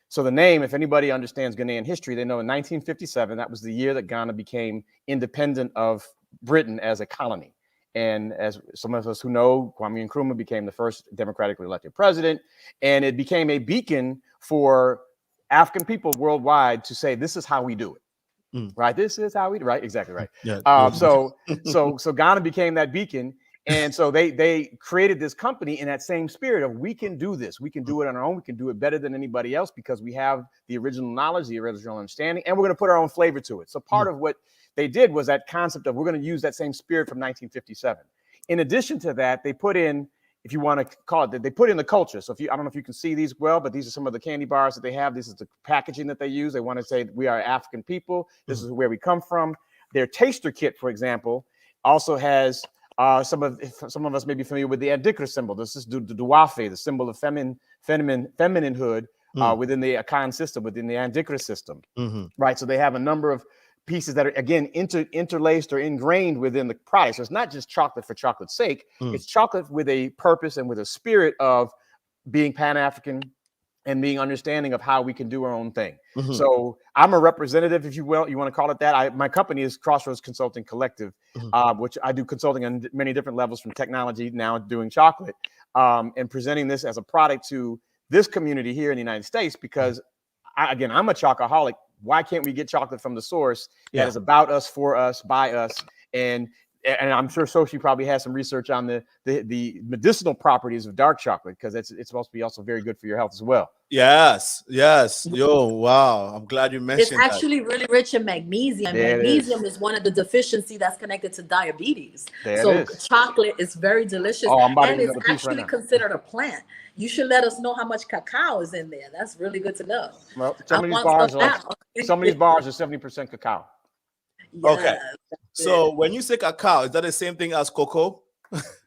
So the name, if anybody understands Ghanaian history, they know in 1957, that was the year that Ghana became independent of Britain as a colony. And as some of us who know, Kwame Nkrumah became the first democratically elected president, and it became a beacon for African people worldwide to say, this is how we do it. Right? This is how we do it. Right? Exactly right. Yeah. So Ghana became that beacon. And so they created this company in that same spirit of, we can do this. We can do it on our own. We can do it better than anybody else because we have the original knowledge, the original understanding, and we're going to put our own flavor to it. So part of what they did was that concept of, we're going to use that same spirit from 1957. In addition to that, they put in, if you want to call it, they put in the culture. So I don't know if you can see these well, but these are some of the candy bars that they have. This is the packaging that they use. They want to say, we are African people. This is where we come from. Their taster kit, for example, also has some of us may be familiar with the Adikra symbol. This is the Duafe, the symbol of femininehood within the Akan system, within the Adikra system. Right. So they have a number of pieces that are, again, interlaced or ingrained within the product. So it's not just chocolate for chocolate's sake. It's chocolate with a purpose and with a spirit of being Pan-African and being understanding of how we can do our own thing. Mhm. So I'm a representative, if you will, you want to call it that. My company is Crossroads Consulting Collective, which I do consulting on many different levels, from technology, now doing chocolate, and presenting this as a product to this community here in the United States, because again, I'm a chocoholic. Why can't we get chocolate from the source that is about us, for us, by us? And I'm sure Sochi probably has some research on the medicinal properties of dark chocolate, because it's supposed to be also very good for your health as well. Yes. Yo, wow. I'm glad you It's mentioned that. actually really rich in magnesium. There it is. Magnesium is one of the deficiency that's connected to diabetes. There So it is. chocolate is very delicious, Oh, I'm about to and eat it's another piece right actually now. considered a plant. You should let us know how much cacao is in there. That's really good to know. Well, I some of these want bars some are like, now. some of these bars are 70% cacao. Okay. Yes, that's So it. when you say cacao, is that the same thing as cocoa?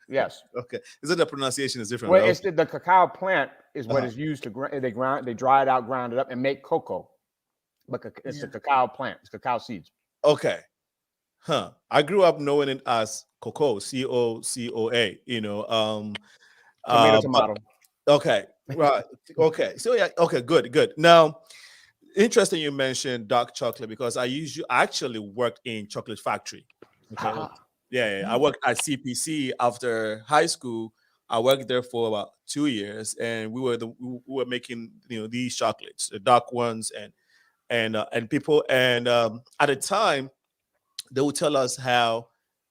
Yes. Okay. Is it the pronunciation is different? Well, right? it's the cacao plant is what is used to they dry it out, grind it up, and make cocoa. But it's the cacao plant. It's cacao seeds. Okay. Huh. I grew up knowing it as cocoa, COCOA, Tomato, tomato. Okay. Right. Okay. So yeah, okay, good. Now, interesting you mentioned dark chocolate, because I actually worked in chocolate factory. Okay. Yeah. I worked at CPC after high school. I worked there for about 2 years, and we were making these chocolates, the dark ones, and people, and at the time they would tell us how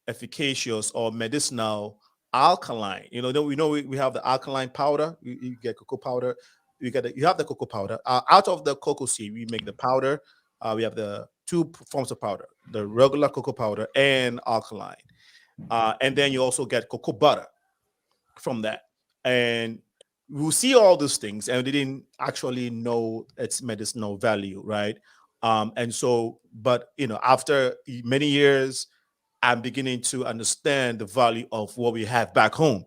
efficacious or medicinal alkaline. We have the alkaline powder. You get cocoa powder. You have the cocoa powder. Out of the cocoa seed, we make the powder. We have the two forms of powder: the regular cocoa powder and alkaline. And then you also get cocoa butter from that. And we'll see all these things, and we didn't actually know its medicinal value, right? And so, but after many years, I'm beginning to understand the value of what we have back home,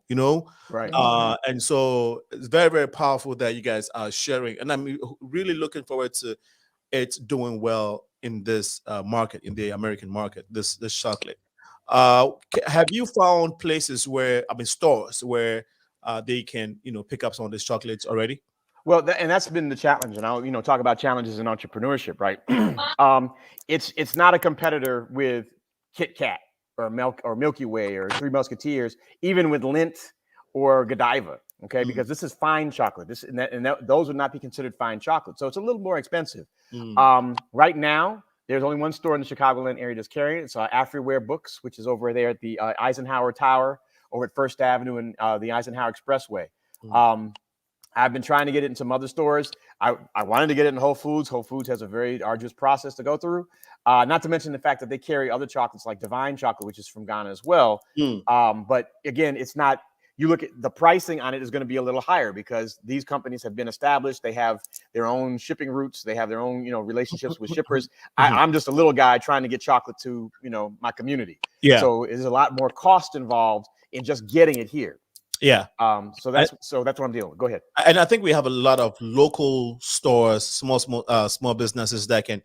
Right. and so it's very, very powerful that you guys are sharing, and I'm really looking forward to it doing well in this market, in the American market, this chocolate. Have you found places stores where they can pick up some of these chocolates already? Well, and that's been the challenge, and I'll talk about challenges in entrepreneurship, right? It's not a competitor with Kit Kat or Milky Way or Three Musketeers, even with Lindt or Godiva, okay? Because this is fine chocolate. Those would not be considered fine chocolate, so it's a little more expensive. Right now, there's only one store in the Chicagoland area that's carrying it. It's Afriware Books, which is over there at the Eisenhower Tower, over at First Avenue and the Eisenhower Expressway. I've been trying to get it in some other stores. I wanted to get it in Whole Foods. Whole Foods has a very arduous process to go through. Not to mention the fact that they carry other chocolates like Divine Chocolate, which is from Ghana as well. But again, it's not. You look at the pricing on it is going to be a little higher because these companies have been established. They have their own shipping routes. They have their own, relationships with shippers. I'm just a little guy trying to get chocolate to, my community. Yeah. So there's a lot more cost involved in just getting it here. Yeah. So that's what I'm dealing with. Go ahead. And I think we have a lot of local stores, small businesses that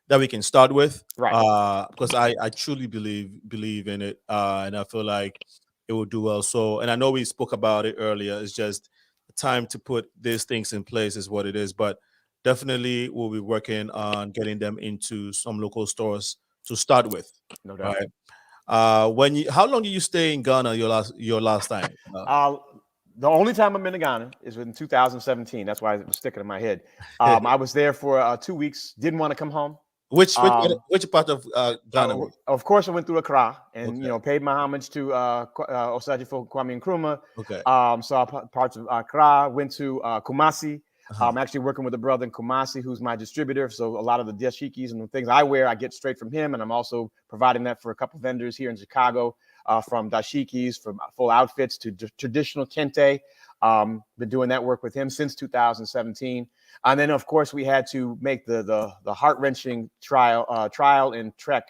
we can start with. Right. Because I truly believe in it. And I feel like it will do well. So, and I know we spoke about it earlier. It's just time to put these things in place is what it is. But definitely we'll be working on getting them into some local stores to start with. No doubt. Right. How long did you stay in Ghana your last time? The only time I've been to Ghana is in 2017. That's why it was sticking in my head. I was there for 2 weeks. Didn't want to come home. Which part of Ghana? Of course, I went through Accra and paid my homage to Osei for Kwame Nkrumah. Okay. Saw parts of Accra. Went to Kumasi. I'm actually working with a brother in Kumasi who's my distributor. So a lot of the dashikis and the things I wear, I get straight from him. And I'm also providing that for a couple vendors here in Chicago, from dashikis, from full outfits to traditional kente. Been doing that work with him since 2017. And then, of course, we had to make the heart-wrenching trial and trek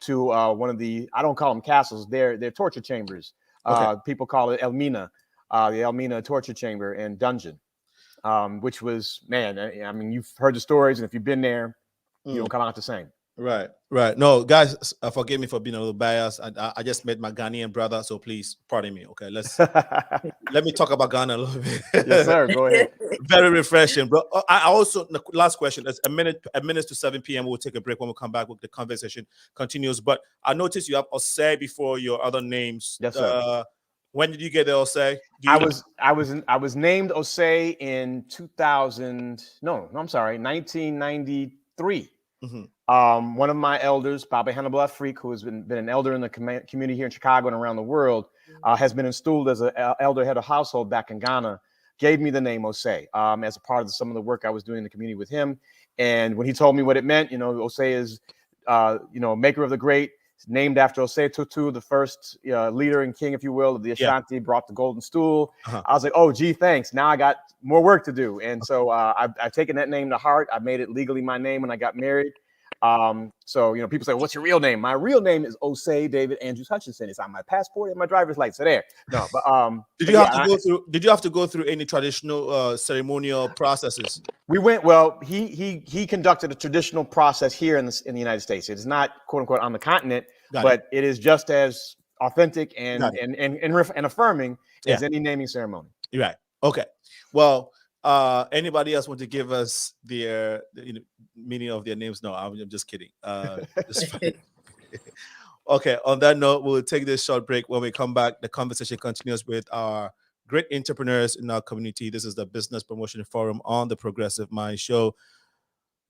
to one of the, I don't call them castles, they're torture chambers. Okay. People call it Elmina, the Elmina torture chamber and dungeon. Which was, man, I mean, you've heard the stories, and if you've been there, you don't come out the same. Right, right. No, guys, forgive me for being a little biased. I just met my Ghanaian brother, so please pardon me. Okay, let me talk about Ghana a little bit. Yes, sir. Go ahead. Very refreshing, bro. I also, the last question. It's a minute to 7 p.m. We'll take a break. When we come back, with the conversation continues. But I noticed you have OSEI before your other names. Yes, sir. When did you get the OSEI? I was named OSEI in 1993. One of my elders, Baba Hannibal Afrique, who has been an elder in the community here in Chicago and around the world, has been installed as an elder head of household back in Ghana, gave me the name OSEI as a part of some of the work I was doing in the community with him. And when he told me what it meant, OSEI is, maker of the great, named after Osei Tutu, the first leader and king, if you will, of the Ashanti, brought the golden stool. I was like, oh, gee, thanks. Now I got more work to do. And so I've taken that name to heart. I made it legally my name when I got married. So, people say, what's your real name? My real name is OSEI David Andrews Hutchinson. It's on my passport and my driver's license. So there. No, but did you have to go through any traditional ceremonial processes? We went, well, he conducted a traditional process here in the United States. It is not, quote unquote, on the continent, but it is just as authentic and affirming as any naming ceremony. Right. Okay. Well, anybody else want to give us the meaning of their names? No, I'm just kidding. Okay, on that note, we'll take this short break. When we come back, the conversation continues with our great entrepreneurs in our community. This is the Business Promotion Forum on the Progressive Mind Show.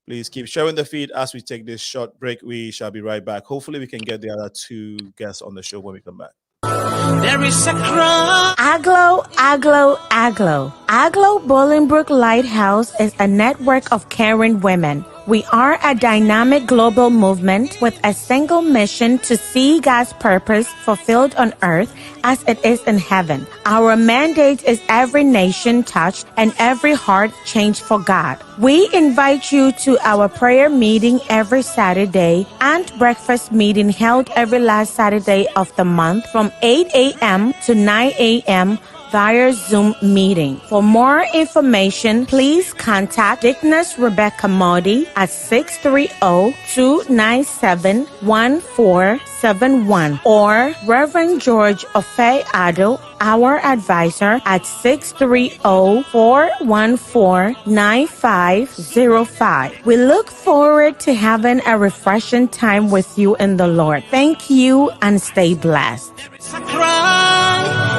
Please keep sharing the feed as we take this short break. We shall be right back. Hopefully we can get the other two guests on the show when we come back. There is a cry. Aglo, Aglo, Aglo. Aglo Bolingbrook Lighthouse is a network of caring women. We are a dynamic global movement with a single mission to see God's purpose fulfilled on earth as it is in heaven. Our mandate is every nation touched and every heart changed for God. We invite you to our prayer meeting every Saturday and breakfast meeting held every last Saturday of the month from 8 a.m. to 9 a.m. via Zoom meeting. For more information, please contact Dickness Rebecca Modi at 630-297-1471 or Reverend George Ofe Ado, our advisor, at 630-414-9505. We look forward to having a refreshing time with you in the Lord. Thank you and stay blessed.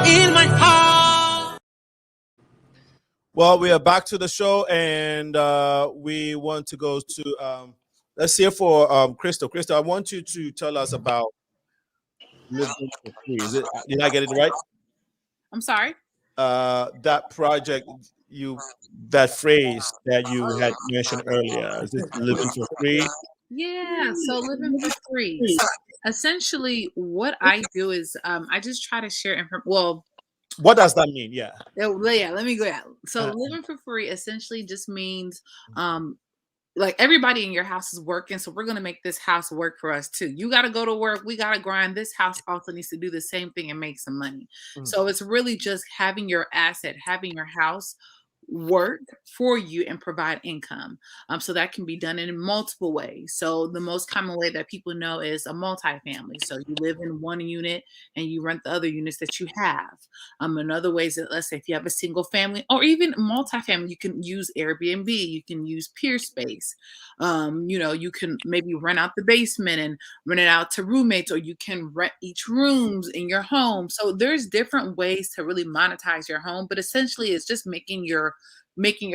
In my heart. Well, we are back to the show, and we want to go to let's hear for Crystal. Crystal, I want you to tell us about Living for Free. Did I get it right? I'm sorry. That project, that phrase that you had mentioned earlier, is it Living for Free? Yeah, so Living for Free. So essentially, what I do is I just try to share information. Well, what does that mean? Yeah, let me go out. So Living for Free essentially just means like everybody in your house is working, so we're going to make this house work for us too. You got to go to work, we got to grind. This house also needs to do the same thing and make some money. So it's really just having your asset, having your house work for you and provide income. So that can be done in multiple ways. So the most common way that people know is a multifamily. So you live in one unit and you rent the other units that you have. In other ways, that let's say if you have a single family or even multifamily, you can use Airbnb, you can use peer space. You can maybe rent out the basement and rent it out to roommates, or you can rent each rooms in your home. So there's different ways to really monetize your home, but essentially it's just making your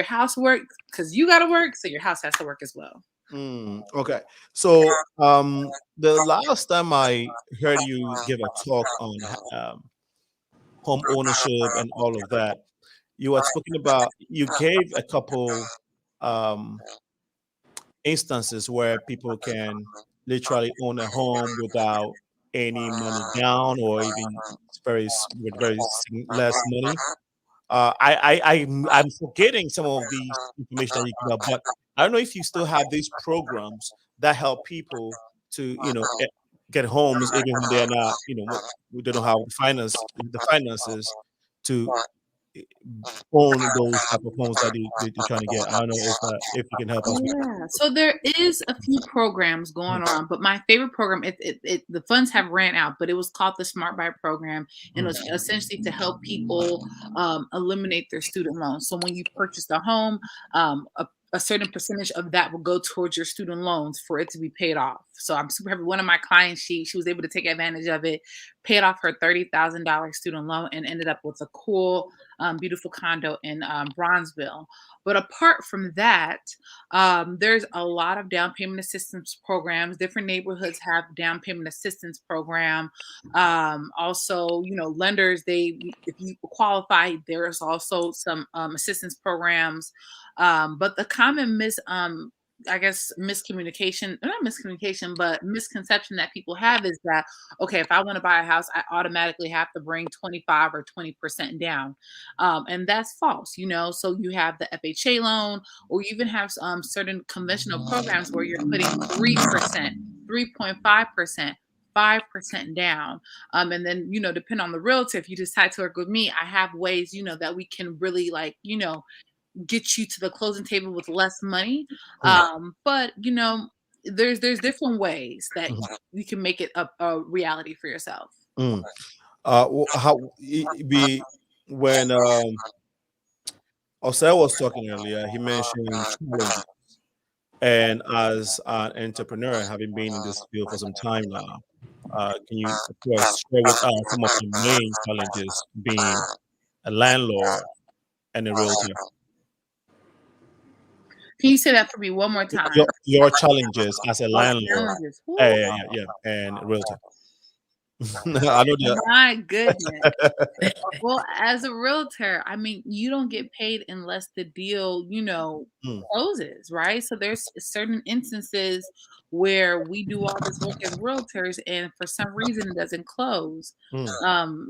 house work, because you got to work, so your house has to work as well. Okay, so the last time I heard you give a talk on home ownership and all of that, you were talking about, you gave a couple instances where people can literally own a home without any money down, or even with very less money. I'm forgetting some of the information that you give out, but I don't know if you still have these programs that help people to get homes even when they're not, we don't have the finances to own those type of homes that they're trying to get? I don't know if you can help us with that. Yeah, so there is a few programs going on, but my favorite program, the funds have ran out, but it was called the Smart Buy program, and it was essentially to help people eliminate their student loans. So when you purchase a home, a certain percentage of that will go towards your student loans for it to be paid off. So I'm super happy. One of my clients, she was able to take advantage of it, paid off her $30,000 student loan, and ended up with a cool, beautiful condo in Bronzeville. But apart from that, there's a lot of down payment assistance programs. Different neighborhoods have down payment assistance program. Also, lenders, if you qualify, there's also some assistance programs. But the common miscommunication, not miscommunication, but misconception that people have is that, okay, if I want to buy a house, I automatically have to bring 25 or 20% down. And that's false, so you have the FHA loan, or you even have certain conventional programs where you're putting 3%, 3.5%, 5% down. And then, depending on the realtor, if you decide to work with me, I have ways, that we can really get you to the closing table with less money. But there's different ways that you can make it a reality for yourself. How when OSEI was talking earlier, he mentioned challenges. And as an entrepreneur, having been in this field for some time now, can you, of course, share with us some of the main challenges being a landlord and a realtor? Can you say that for me one more time? Your challenges as a landlord, and realtor. I know that. My goodness. Well, as a realtor, you don't get paid unless the deal, closes, right? So there's certain instances where we do all this work as realtors, and for some reason it doesn't close.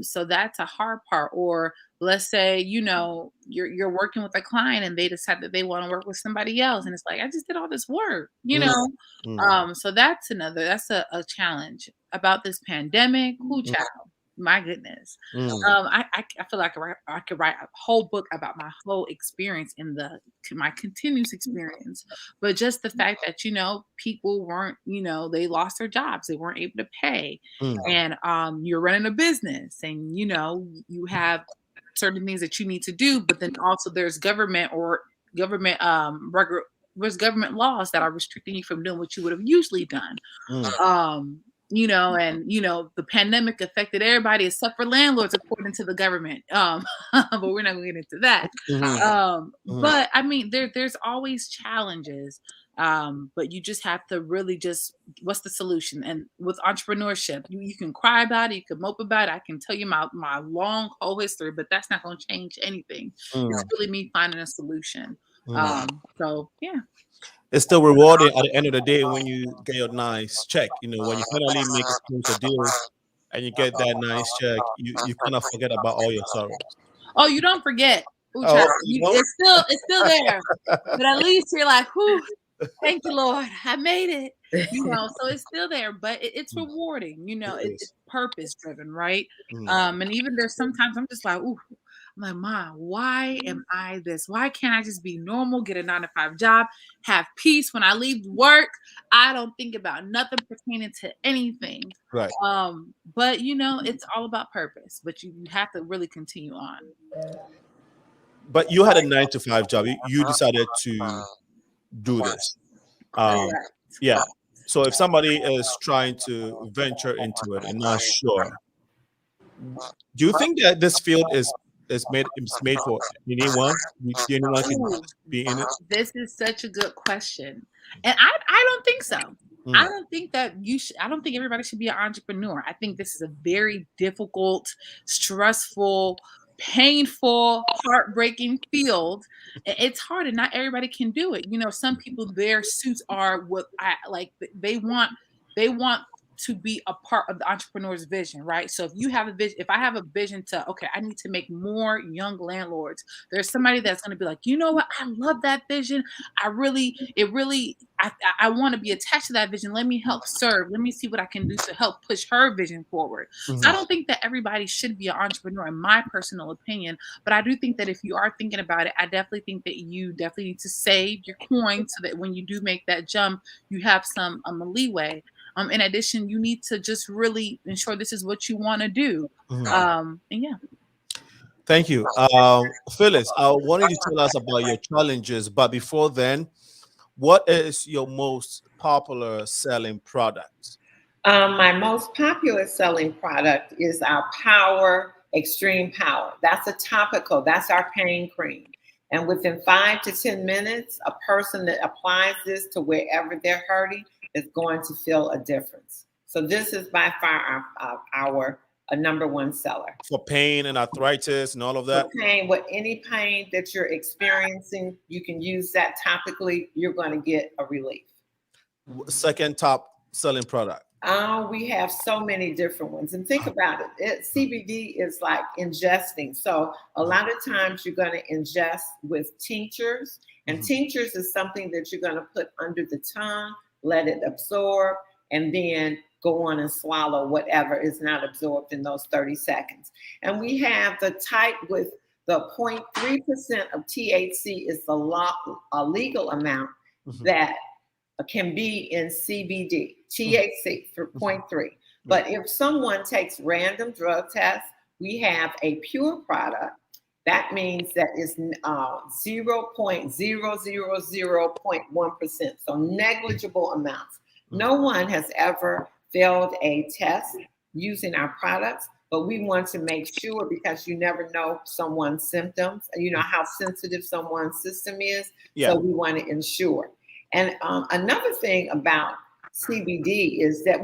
So that's a hard part. Or let's say, you're working with a client and they decide that they want to work with somebody else, and it's like, I just did all this work, so that's a challenge about this pandemic. Child, my goodness. I feel like I could write a whole book about my whole experience my continuous experience. But just the fact that, people weren't, they lost their jobs, they weren't able to pay. And you're running a business, and you have certain things that you need to do, but then also there's government laws that are restricting you from doing what you would have usually done. The pandemic affected everybody except for landlords, according to the government. But we're not going to get into that. But there's always challenges. But you just have to really what's the solution? And with entrepreneurship, you can cry about it, you can mope about it. I can tell you my long whole history, but that's not going to change anything. It's really me finding a solution. So yeah. It's still rewarding at the end of the day when you get your nice check. When you finally make a deal and you get that nice check, you kind of forget about all your sorrows. Oh, you don't forget. It's still there. But at least you're like, whew, thank you, Lord, I made it. So it's still there, but it's rewarding. It's purpose driven, right? And even there's sometimes I'm just like, ooh. I'm like, Mom, why am I this? Why can't I just be normal, get a 9-to-5 job, have peace when I leave work? I don't think about nothing pertaining to anything. Right. But it's all about purpose. But you have to really continue on. But you had a 9-to-5 job. You decided to do this. Yeah. So if somebody is trying to venture into it and not sure, do you think that this field is made for anyone? Anyone can be in it? This is such a good question, and I don't think so. I don't think that I don't think everybody should be an entrepreneur. I think this is a very difficult, stressful, painful, heartbreaking field. It's hard, and not everybody can do it. Some people, their suits are what I like. They want to be a part of the entrepreneur's vision, right? So if you have a vision, if I have a vision to, okay, I need to make more young landlords, there's somebody that's going to be like, you know what? I love that vision. I want to be attached to that vision. Let me help serve. Let me see what I can do to help push her vision forward. So I don't think that everybody should be an entrepreneur, in my personal opinion, but I do think that if you are thinking about it, I definitely think that you definitely need to save your coins so that when you do make that jump, you have some leeway. In addition, you need to just really ensure this is what you want to do. And yeah. Thank you. Phyllis, I wanted you to tell us about your challenges, but before then, what is your most popular selling product? My most popular selling product is our Power Extreme Power. That's a topical, that's our pain cream. And within 5 to 10 minutes, a person that applies this to wherever they're hurting is going to feel a difference. So this is by far our number one seller. For pain and arthritis and all of that? For pain, with any pain that you're experiencing, you can use that topically. You're going to get a relief. Second top selling product? We have so many different ones. And think about it. CBD is like ingesting. So a lot of times you're going to ingest with tinctures. And tinctures is something that you're going to put under the tongue, let it absorb, and then go on and swallow whatever is not absorbed in those 30 seconds. And we have the type with the 0.3% of THC is a legal amount that can be in CBD, THC for 0.3. But if someone takes random drug tests, we have a pure product. That means that it's 0.000.1%, so negligible amounts. No one has ever failed a test using our products, but we want to make sure, because you never know someone's symptoms, you know how sensitive someone's system is, so we want to ensure. And another thing about CBD is that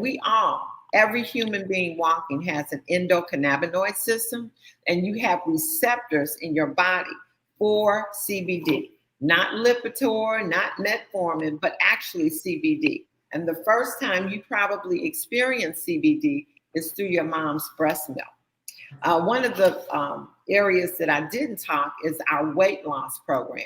every human being walking has an endocannabinoid system, and you have receptors in your body for CBD, not Lipitor, not metformin, but actually CBD. And the first time you probably experience CBD is through your mom's breast milk. One of the areas that I didn't talk is our weight loss program.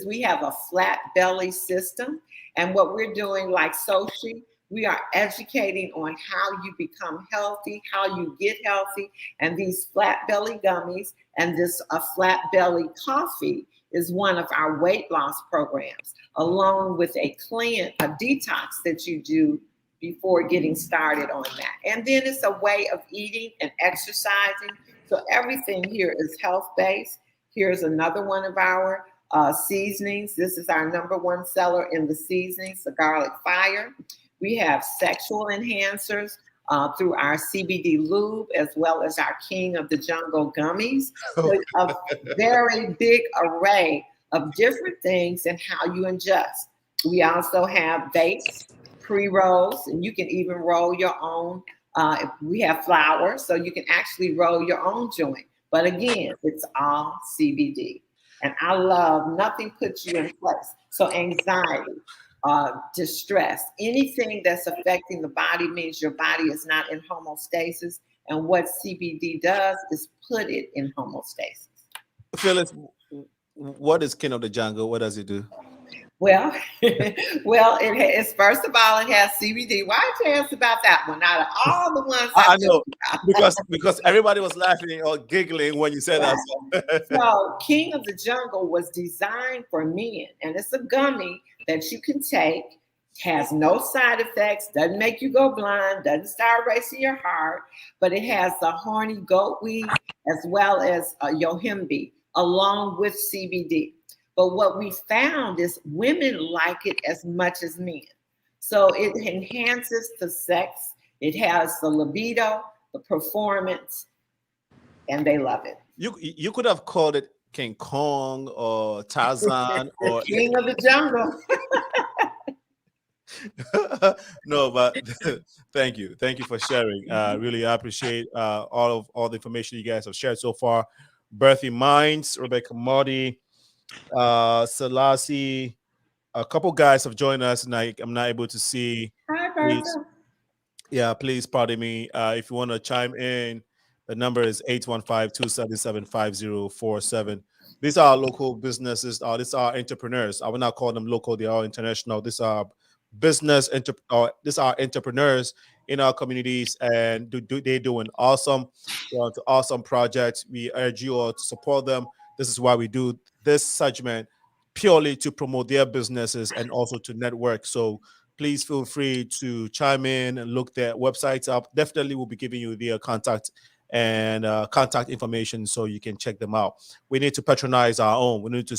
We have a flat belly system. And what we're doing, like Sochi, we are educating on how you become healthy, how you get healthy. And these flat belly gummies and this flat belly coffee is one of our weight loss programs, along with a detox that you do before getting started on that. And then it's a way of eating and exercising. So everything here is health-based. Here's another one of our seasonings. This is our number one seller in the seasonings, the garlic fire. We have sexual enhancers through our CBD lube, as well as our King of the Jungle gummies. So a very big array of different things and how you ingest. We also have vapes, pre-rolls, and you can even roll your own. We have flour, so you can actually roll your own joint. But again, it's all CBD. And I love nothing puts you in place. So anxiety, distress, anything that's affecting the body means your body is not in homeostasis. And what CBD does is put it in homeostasis. Phyllis, what is King of the Jungle? What does it do? Well, first of all, it has CBD. Why did you ask about that one? Out of all the ones I know, because everybody was laughing or giggling when you said that. So King of the Jungle was designed for men, and it's a gummy that you can take, has no side effects, doesn't make you go blind, doesn't start racing your heart, but it has the horny goat weed as well as yohimbe along with CBD. But what we found is women like it as much as men. So it enhances the sex, it has the libido, the performance, and they love it. You could have called it King Kong or Tarzan or King of the Jungle. No, but thank you for sharing. Really appreciate all the information you guys have shared so far. Birthing Minds, Rebecca Modi, Selassie, a couple guys have joined us, and I'm not able to see. Hi, Bertha. Yeah, please pardon me. If you want to chime in, the number is 815-277-5047. These are local businesses. These are entrepreneurs. I will not call them local. They are international. These are these are entrepreneurs in our communities, and they're doing awesome. They're onto awesome projects. We urge you all to support them. This is why we do this segment, purely to promote their businesses and also to network. So please feel free to chime in and look their websites up. Definitely we'll be giving you their contact and contact information so you can check them out. We need to patronize our own. We need to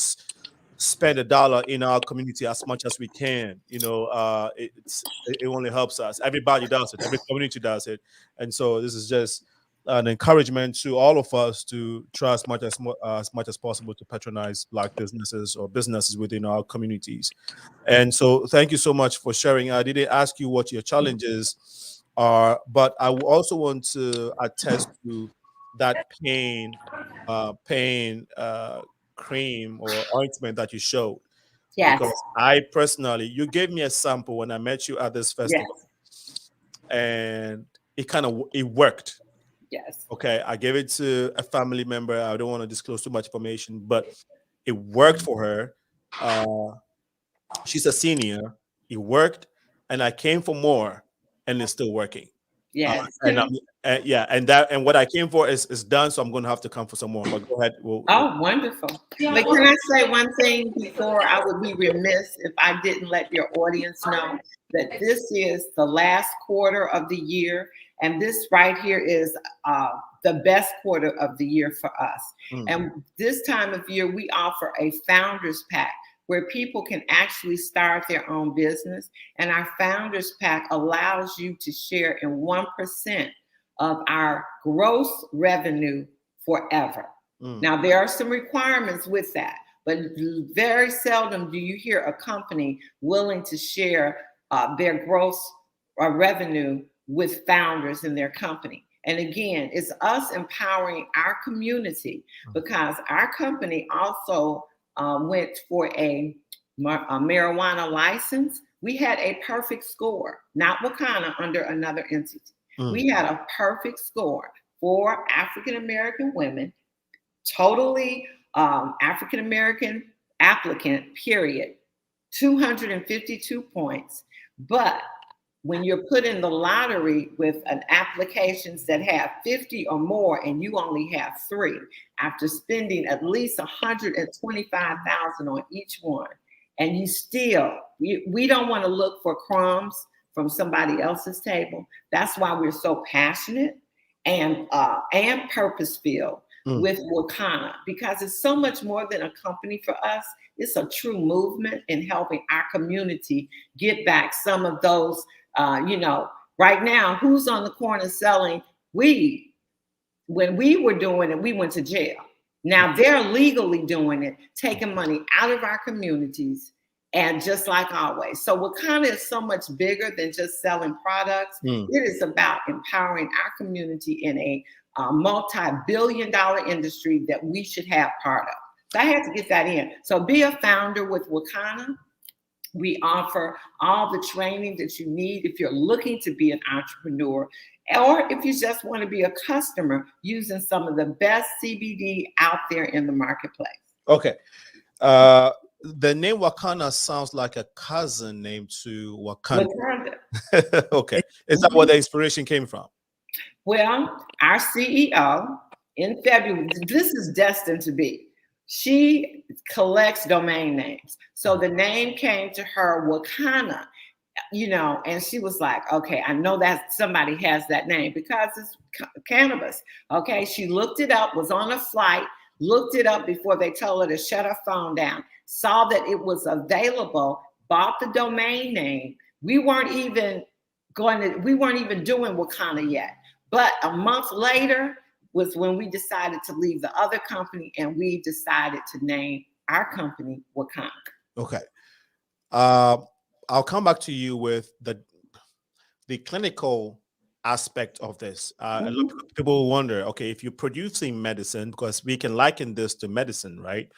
spend $1 in our community as much as we can. You know, it only helps us. Everybody does it. Every community does it. And so this is just an encouragement to all of us to try as much as possible to patronize Black businesses or businesses within our communities. And so thank you so much for sharing. I didn't ask you what your challenges are, but I also want to attest to that pain cream or ointment that you showed. Yes. Because I personally, you gave me a sample when I met you at this festival. Yes. And it worked. Yes. Okay, I gave it to a family member. I don't want to disclose too much information, but it worked for her. She's a senior. It worked, and I came for more, and it's still working. Yes. And what I came for is done. So I'm going to have to come for some more. But go ahead. Wonderful. But can I say one thing before? I would be remiss if I didn't let your audience know that this is the last quarter of the year, and this right here is the best quarter of the year for us. And this time of year, we offer a founders pack where people can actually start their own business. And our founders pack allows you to share in 1% of our gross revenue forever. Now, there are some requirements with that, but very seldom do you hear a company willing to share their gross revenue with founders in their company. And again, it's us empowering our community, because our company also went for a marijuana license. We had a perfect score, not WAKANA, under another entity. We had a perfect score for African-American women, totally African-American applicant, period, 252 points. But when you're put in the lottery with an applications that have 50 or more and you only have 3, after spending at least $125,000 on each one, and you still, we don't want to look for crumbs from somebody else's table. That's why we're so passionate and purpose-filled with WAKANA, because it's so much more than a company for us. It's a true movement in helping our community get back some of those. Right now, who's on the corner selling weed? When we were doing it, we went to jail. Now they're legally doing it, taking money out of our communities, and just like always. So WAKANA is so much bigger than just selling products. It is about empowering our community in a multi-billion-dollar industry that we should have part of. So I had to get that in. So be a founder with WAKANA. We offer all the training that you need if you're looking to be an entrepreneur, or if you just want to be a customer using some of the best CBD out there in the marketplace. Okay. The name WAKANA sounds like a cousin name to Wakanda. Okay. Is that where the inspiration came from? Well, our CEO in February, this is destined to be. She collects domain names. So the name came to her, WAKANA, and she was like, okay, I know that somebody has that name because it's cannabis. Okay, she looked it up, was on a flight, looked it up before they told her to shut her phone down, saw that it was available, bought the domain name. We weren't even doing WAKANA yet. But a month later was when we decided to leave the other company, and we decided to name our company WAKANA. Okay. I'll come back to you with the clinical aspect of this. A lot of people wonder, okay, if you're producing medicine, because we can liken this to medicine, right?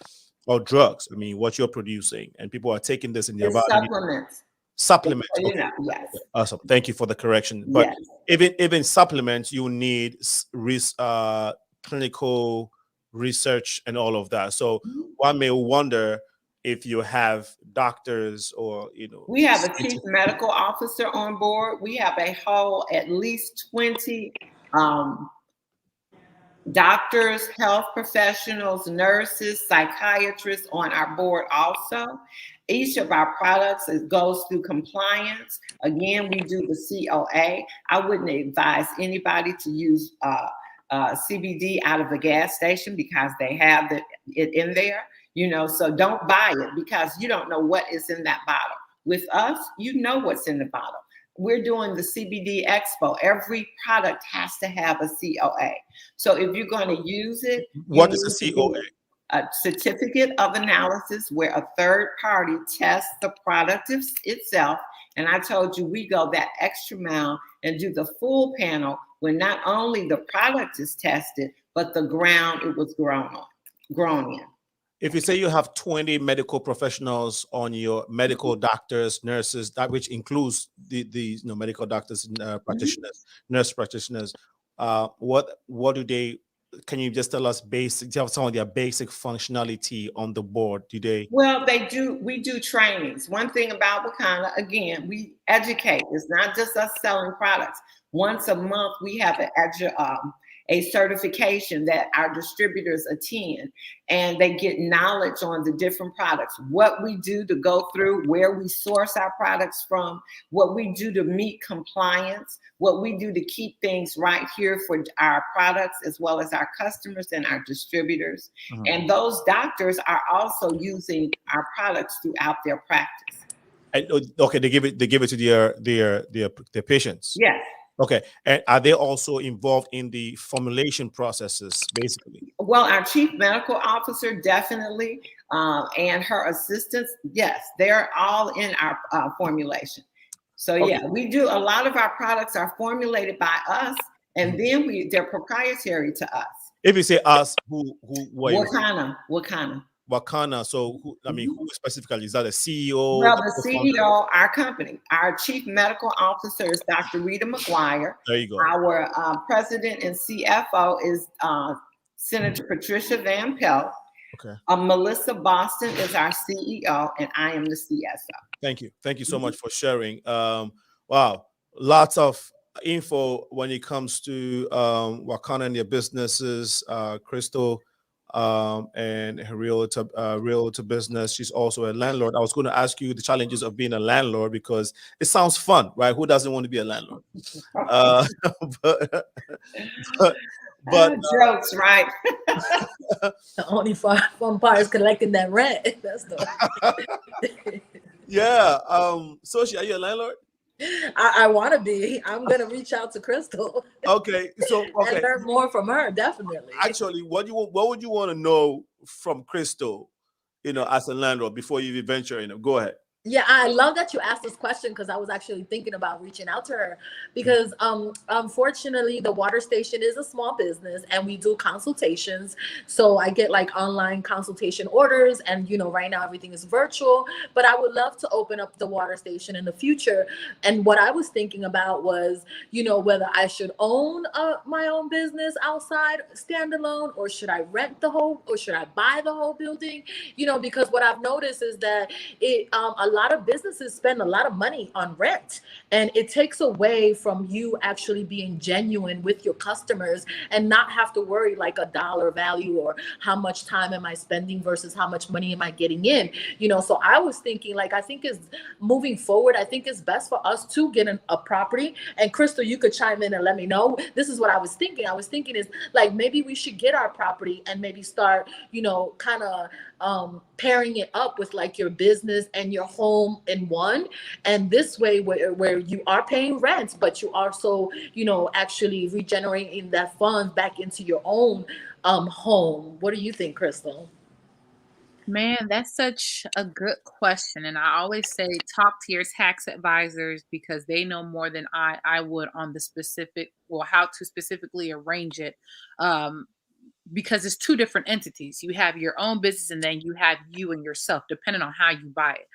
Or drugs. I mean, what you're producing, and people are taking this in their body. Supplements. Supplements. You Okay. know, yes. Awesome. Thank you for the correction. But Yes. even supplements, you need clinical research and all of that. So one may wonder if you have doctors or, you know. We have a chief medical officer on board. We have a whole at least 20 doctors, health professionals, nurses, psychiatrists on our board also. Each of our products goes through compliance. Again, we do the COA. I wouldn't advise anybody to use CBD out of the gas station because they have it in there, you know, so don't buy it because you don't know what is in that bottle. With us, you know what's in the bottle. We're doing the CBD Expo. Every product has to have a COA. So if you're going to use it, what is a COA? A certificate of analysis where a third party tests the product itself. And I told you we go that extra mile and do the full panel when not only the product is tested, but the ground it was grown in. If you say you have 20 medical professionals on your medical doctors, nurses, that which includes the medical doctors, practitioners, nurse practitioners, what do they? Can you just tell us basic? Do you have some of their basic functionality on the board? Do they? Well, they do. We do trainings. One thing about WAKANA, again, we educate. It's not just us selling products. Once a month, we have a certification that our distributors attend, and they get knowledge on the different products, what we do to go through, where we source our products from, what we do to meet compliance, what we do to keep things right here for our products, as well as our customers and our distributors. And those doctors are also using our products throughout their practice. And, okay, they give it to their patients. Yes. Okay, and are they also involved in the formulation processes, basically? Well, our chief medical officer definitely, and her assistants, yes, they're all in our formulation. So yeah, we do a lot of our products are formulated by us, and then they're proprietary to us. If you say us, who WAKANA. So who specifically is that? A CEO? Well, the CEO, our company, our chief medical officer is Dr. Rita McGuire. There you go. Our president and CFO is Senator Patricia Van Pelt. Okay. Melissa Boston is our CEO, and I am the CSO. Thank you so much for sharing. Wow, lots of info when it comes to WAKANA and their businesses. Crystal. And her realtor business. She's also a landlord. I was going to ask you the challenges of being a landlord because it sounds fun, right? Who doesn't want to be a landlord? But jokes, right? The only fun part is collecting that rent. That's the yeah. Sochi, are you a landlord? I want to be. I'm gonna reach out to Crystal. Okay, so and learn more from her. Definitely. Actually, what would you want to know from Crystal, as a landlord before you venture in? Go ahead. Yeah, I love that you asked this question because I was actually thinking about reaching out to her because unfortunately the water station is a small business and we do consultations. So I get like online consultation orders and right now everything is virtual, but I would love to open up the water station in the future. And what I was thinking about was, whether I should own my own business outside standalone, or should I rent or should I buy the whole building? Because what I've noticed is that a lot of businesses spend a lot of money on rent, and it takes away from you actually being genuine with your customers and not have to worry like a dollar value or how much time am I spending versus how much money am I getting in. So I was thinking, I think is moving forward, I think it's best for us to get a property. And Crystal, you could chime in and let me know. This is what I was thinking. I was thinking is maybe we should get our property and maybe start, kind of pairing it up with your business and your home in one. And this way where you are paying rent, but you also, actually regenerating that funds back into your own home. What do you think, Crystal? Man, that's such a good question. And I always say talk to your tax advisors because they know more than I would on the specific, how to specifically arrange it. because it's two different entities. You have your own business and then you have you and yourself, depending on how you buy it.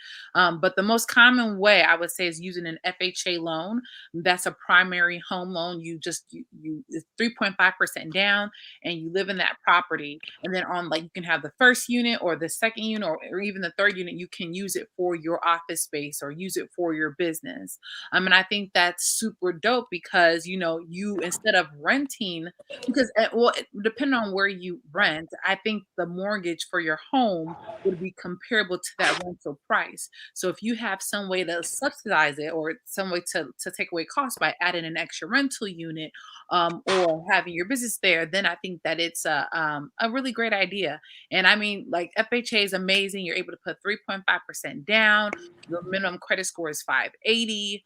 But the most common way I would say is using an FHA loan. That's a primary home loan. You it's 3.5% down and you live in that property. And then on, like, you can have the first unit or the second unit or even the third unit, you can use it for your office space or use it for your business. And I think that's super dope because, you, instead of renting, because depending on where you rent, I think the mortgage for your home would be comparable to that rental price. So if you have some way to subsidize it or some way to take away costs by adding an extra rental unit, or having your business there, then I think that it's a really great idea. And I mean, like, FHA is amazing. You're able to put 3.5% down. The minimum credit score is 580.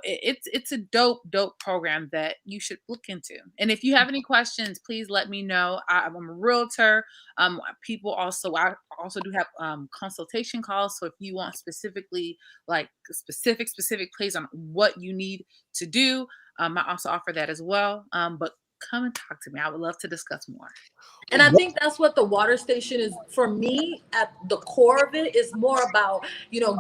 It's a dope program that you should look into. And if you have any questions, please let me know. I'm a realtor. I also do have consultation calls. So if you want specifically, like, specific plays on what you need to do, I also offer that as well. But come and talk to me. I would love to discuss more. And I think that's what the water station is for me. At the core of it is more about,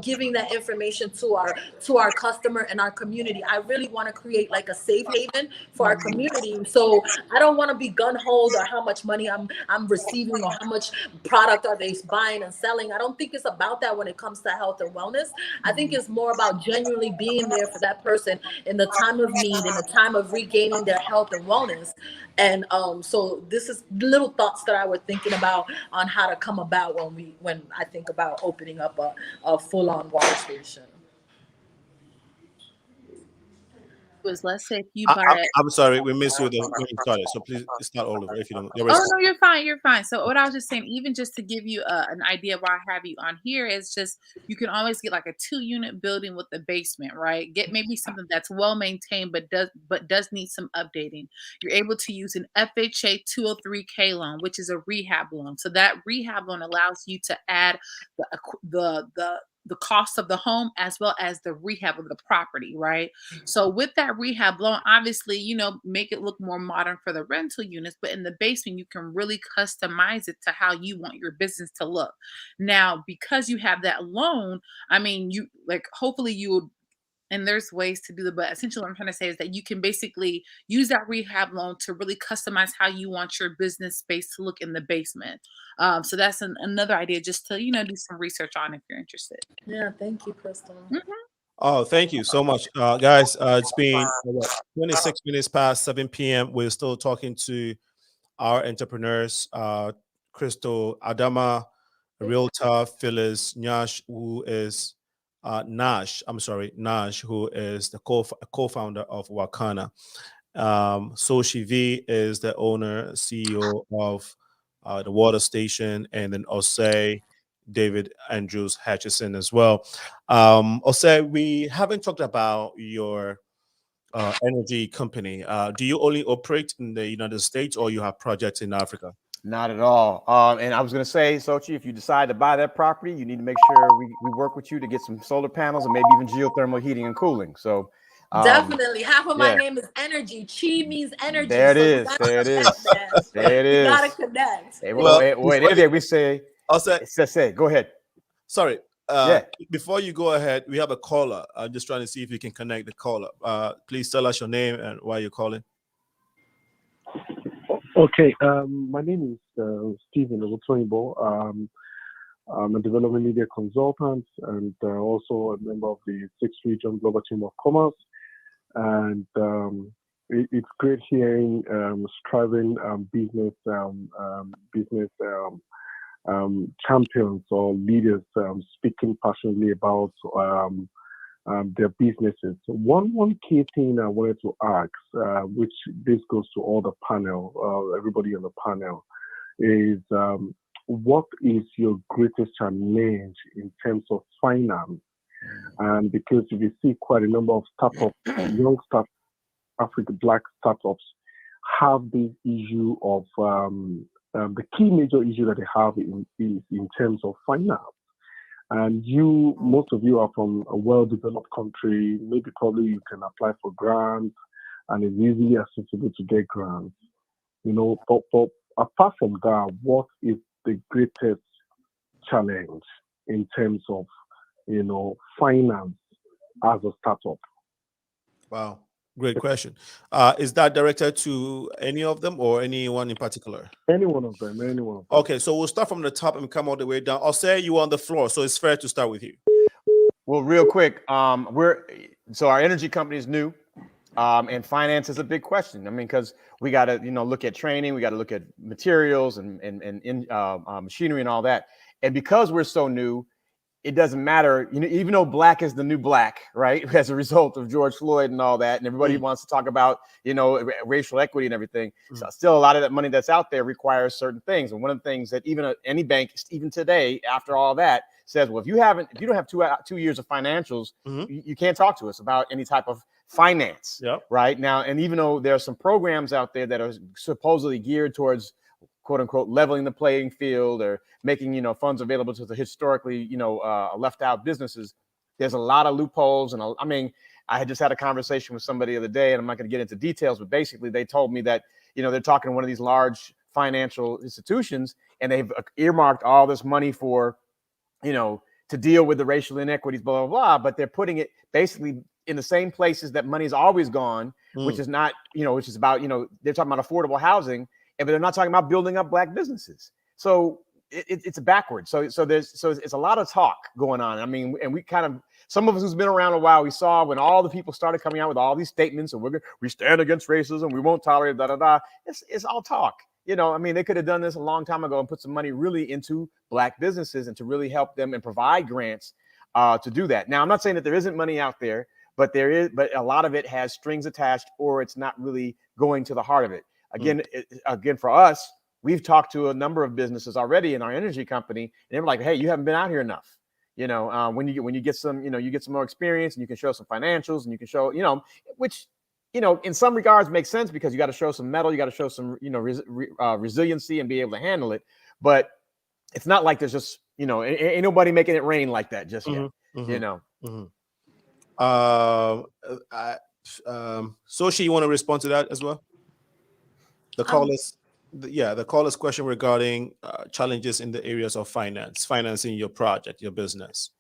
giving that information to our customer and our community. I really want to create like a safe haven for our community. So I don't want to be gun-ho or how much money I'm receiving or how much product are they buying and selling. I don't think it's about that when it comes to health and wellness. I think it's more about genuinely being there for that person in the time of need, in the time of regaining their health and wellness. And so this is little thoughts that I was thinking about on how to come about when I think about opening up a full-on water station. Let's say if you buy it. I'm sorry, we missed you when you started, so please start all over if you don't. Oh no, you're fine. You're fine. So what I was just saying, even just to give you an idea why I have you on here, is just you can always get like a 2-unit building with a basement, right? Get maybe something that's well maintained but does need some updating. You're able to use an FHA 203K loan, which is a rehab loan. So that rehab loan allows you to add the cost of the home as well as the rehab of the property, right? So with that rehab loan, obviously, make it look more modern for the rental units, but in the basement, you can really customize it to how you want your business to look. Now, because you have that loan, I mean, hopefully you would, and there's ways to do that, but essentially what I'm trying to say is that you can basically use that rehab loan to really customize how you want your business space to look in the basement. So that's another idea just to, do some research on if you're interested. Yeah, thank you, Crystal. Oh, thank you so much, guys. It's been 26 minutes past 7 p.m. We're still talking to our entrepreneurs, Crystal, ADAMMA, Realtor, Phyllis Nash, who is Nash, who is the co-founder of WAKANA. Sochi V is the owner, CEO of the water station, and then OSEI, David Andrews Hutchinson as well. OSEI, we haven't talked about your energy company. Do you only operate in the United States or you have projects in Africa? Not at all. And I was going to say, Sochi, if you decide to buy that property, you need to make sure we work with you to get some solar panels and maybe even geothermal heating and cooling. So definitely. Half of my name is energy. CHEE means energy. There it is. There it is. There it is. You gotta connect. Wait, we say, say, go ahead. Sorry. Before you go ahead, we have a caller. I'm just trying to see if we can connect the caller. Please tell us your name and why you're calling. Okay, my name is Stephen Owotoyinbo. I'm a development media consultant and also a member of the 6th Region Global Chamber of Commerce. And it's great hearing striving business champions or leaders speaking passionately about their businesses. One key thing I wanted to ask, which this goes to all the panel, everybody on the panel, is what is your greatest challenge in terms of finance? And because you see quite a number of startups, young startups, Black startups, have this issue of the key major issue that they have is in terms of finance. And most of you are from a well-developed country. Probably you can apply for grants, and it's easily accessible to get grants. But apart from that, what is the greatest challenge in terms of, finance as a startup? Wow, great question. Is that directed to any of them or anyone in particular? Any one of them. Okay, so we'll start from the top and come all the way down. I'll say you on the floor, so it's fair to start with you. Well, real quick, so our energy company is new, and finance is a big question. I mean, because we got to, look at training, we got to look at materials and machinery and all that. And because we're so new, it doesn't matter, even though black is the new black, right? As a result of George Floyd and all that, and everybody wants to talk about, racial equity and everything. So still, a lot of that money that's out there requires certain things. And one of the things that even any bank, even today, after all that, says, well, if you don't have 2 years of financials, you can't talk to us about any type of finance, right? Now, and even though there are some programs out there that are supposedly geared towards, quote unquote, leveling the playing field or making, funds available to the historically, left out businesses, there's a lot of loopholes. And I mean, I had just had a conversation with somebody the other day, and I'm not going to get into details, but basically they told me that, they're talking to one of these large financial institutions, and they've earmarked all this money for, to deal with the racial inequities, blah, blah, blah, but they're putting it basically in the same places that money's always gone, which is not, which is about, they're talking about affordable housing, but they're not talking about building up black businesses. So it's backwards. So it's a lot of talk going on. I mean, and we kind of, some of us who's been around a while, we saw when all the people started coming out with all these statements, and we stand against racism, we won't tolerate da da da. It's all talk. I mean, they could have done this a long time ago and put some money really into black businesses and to really help them and provide grants to do that. Now, I'm not saying that there isn't money out there, but there is. But a lot of it has strings attached, or it's not really going to the heart of it. Again, for us, we've talked to a number of businesses already in our energy company, and they're like, "Hey, you haven't been out here enough. When you get some, you get some more experience, and you can show some financials, and you can show, which." In some regards makes sense because you got to show some metal, you got to show some, resiliency and be able to handle it. But it's not like there's just, ain't nobody making it rain like that just yet, Soshi, you want to respond to that as well? The caller's question regarding challenges in the areas of financing your project, your business.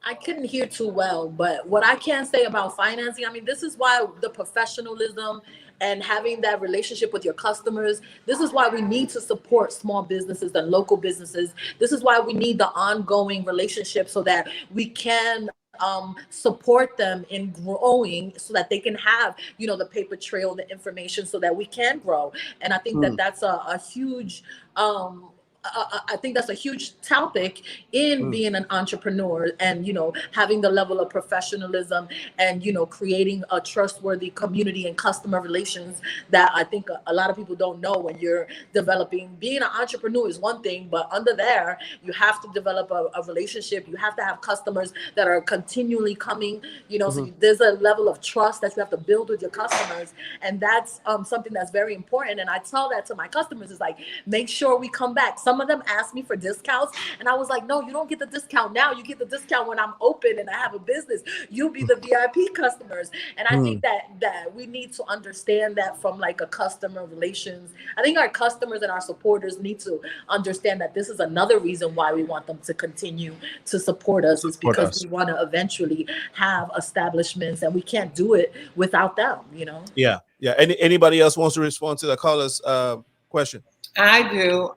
I couldn't hear too well, but what I can say about financing, I mean, this is why the professionalism and having that relationship with your customers, this is why we need to support small businesses and local businesses. This is why we need the ongoing relationship so that we can support them in growing so that they can have, the paper trail, the information so that we can grow. And I think that that's a huge, I think that's a huge topic in being an entrepreneur and, having the level of professionalism and, creating a trustworthy community and customer relations that I think a lot of people don't know when you're developing. Being an entrepreneur is one thing, but under there, you have to develop a relationship. You have to have customers that are continually coming, so there's a level of trust that you have to build with your customers. And that's something that's very important. And I tell that to my customers, is like, make sure we come back. Some of them asked me for discounts, and I was like, no, you don't get the discount now. You get the discount when I'm open and I have a business. You'll be the VIP customers. And I think that we need to understand that from like a customer relations. I think our customers and our supporters need to understand that this is another reason why we want them to continue to support us, is because we want to eventually have establishments, and we can't do it without them, Yeah. Anybody else wants to respond to the caller's question? I do.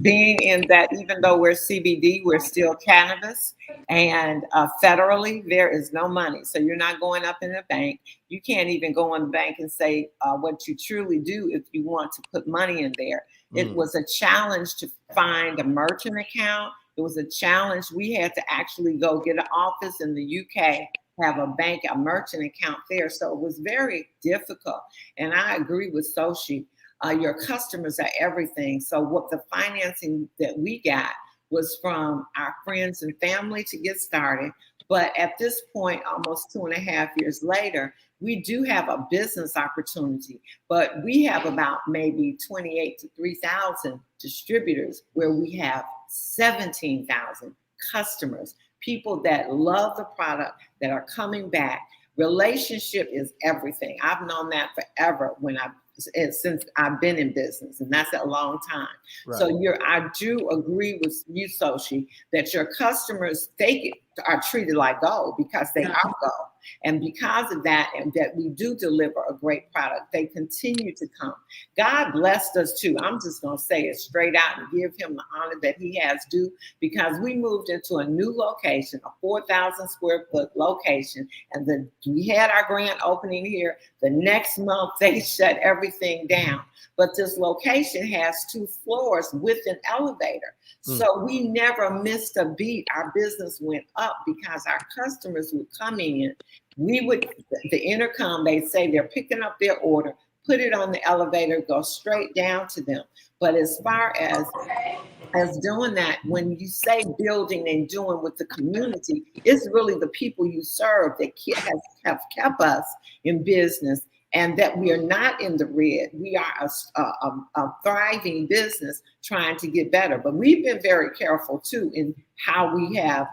Being in that, even though we're CBD, we're still cannabis, and federally there is no money. So you're not going up in a bank. You can't even go in the bank and say what you truly do if you want to put money in there. It was a challenge to find a merchant account. It was a challenge. We had to actually go get an office in the UK, have a bank, a merchant account there. So it was very difficult. And I agree with Soshi. Your customers are everything. So what the financing that we got was from our friends and family to get started. But at this point, almost 2.5 years later, we do have a business opportunity, but we have about maybe 28 to 3,000 distributors, where we have 17,000 customers, people that love the product, that are coming back. Relationship is everything. I've known that forever. When I since I've been in business, and that's a long time. Right. So I do agree with you, Sochi, that your customers are treated like gold because they are gold. And because of that, and that we do deliver a great product, they continue to come. God blessed us too. I'm just going to say it straight out and give him the honor that he has due, because we moved into a new location, a 4,000 square foot location. And we had our grand opening here. The next month, they shut everything down. But this location has 2 floors with an elevator. So we never missed a beat. Our business went up because our customers would come in. The intercom, they say they're picking up their order, put it on the elevator, go straight down to them. But as far as doing that, when you say building and doing with the community, it's really the people you serve that have kept us in business, and that we are not in the red. We are a thriving business trying to get better. But we've been very careful too in how we have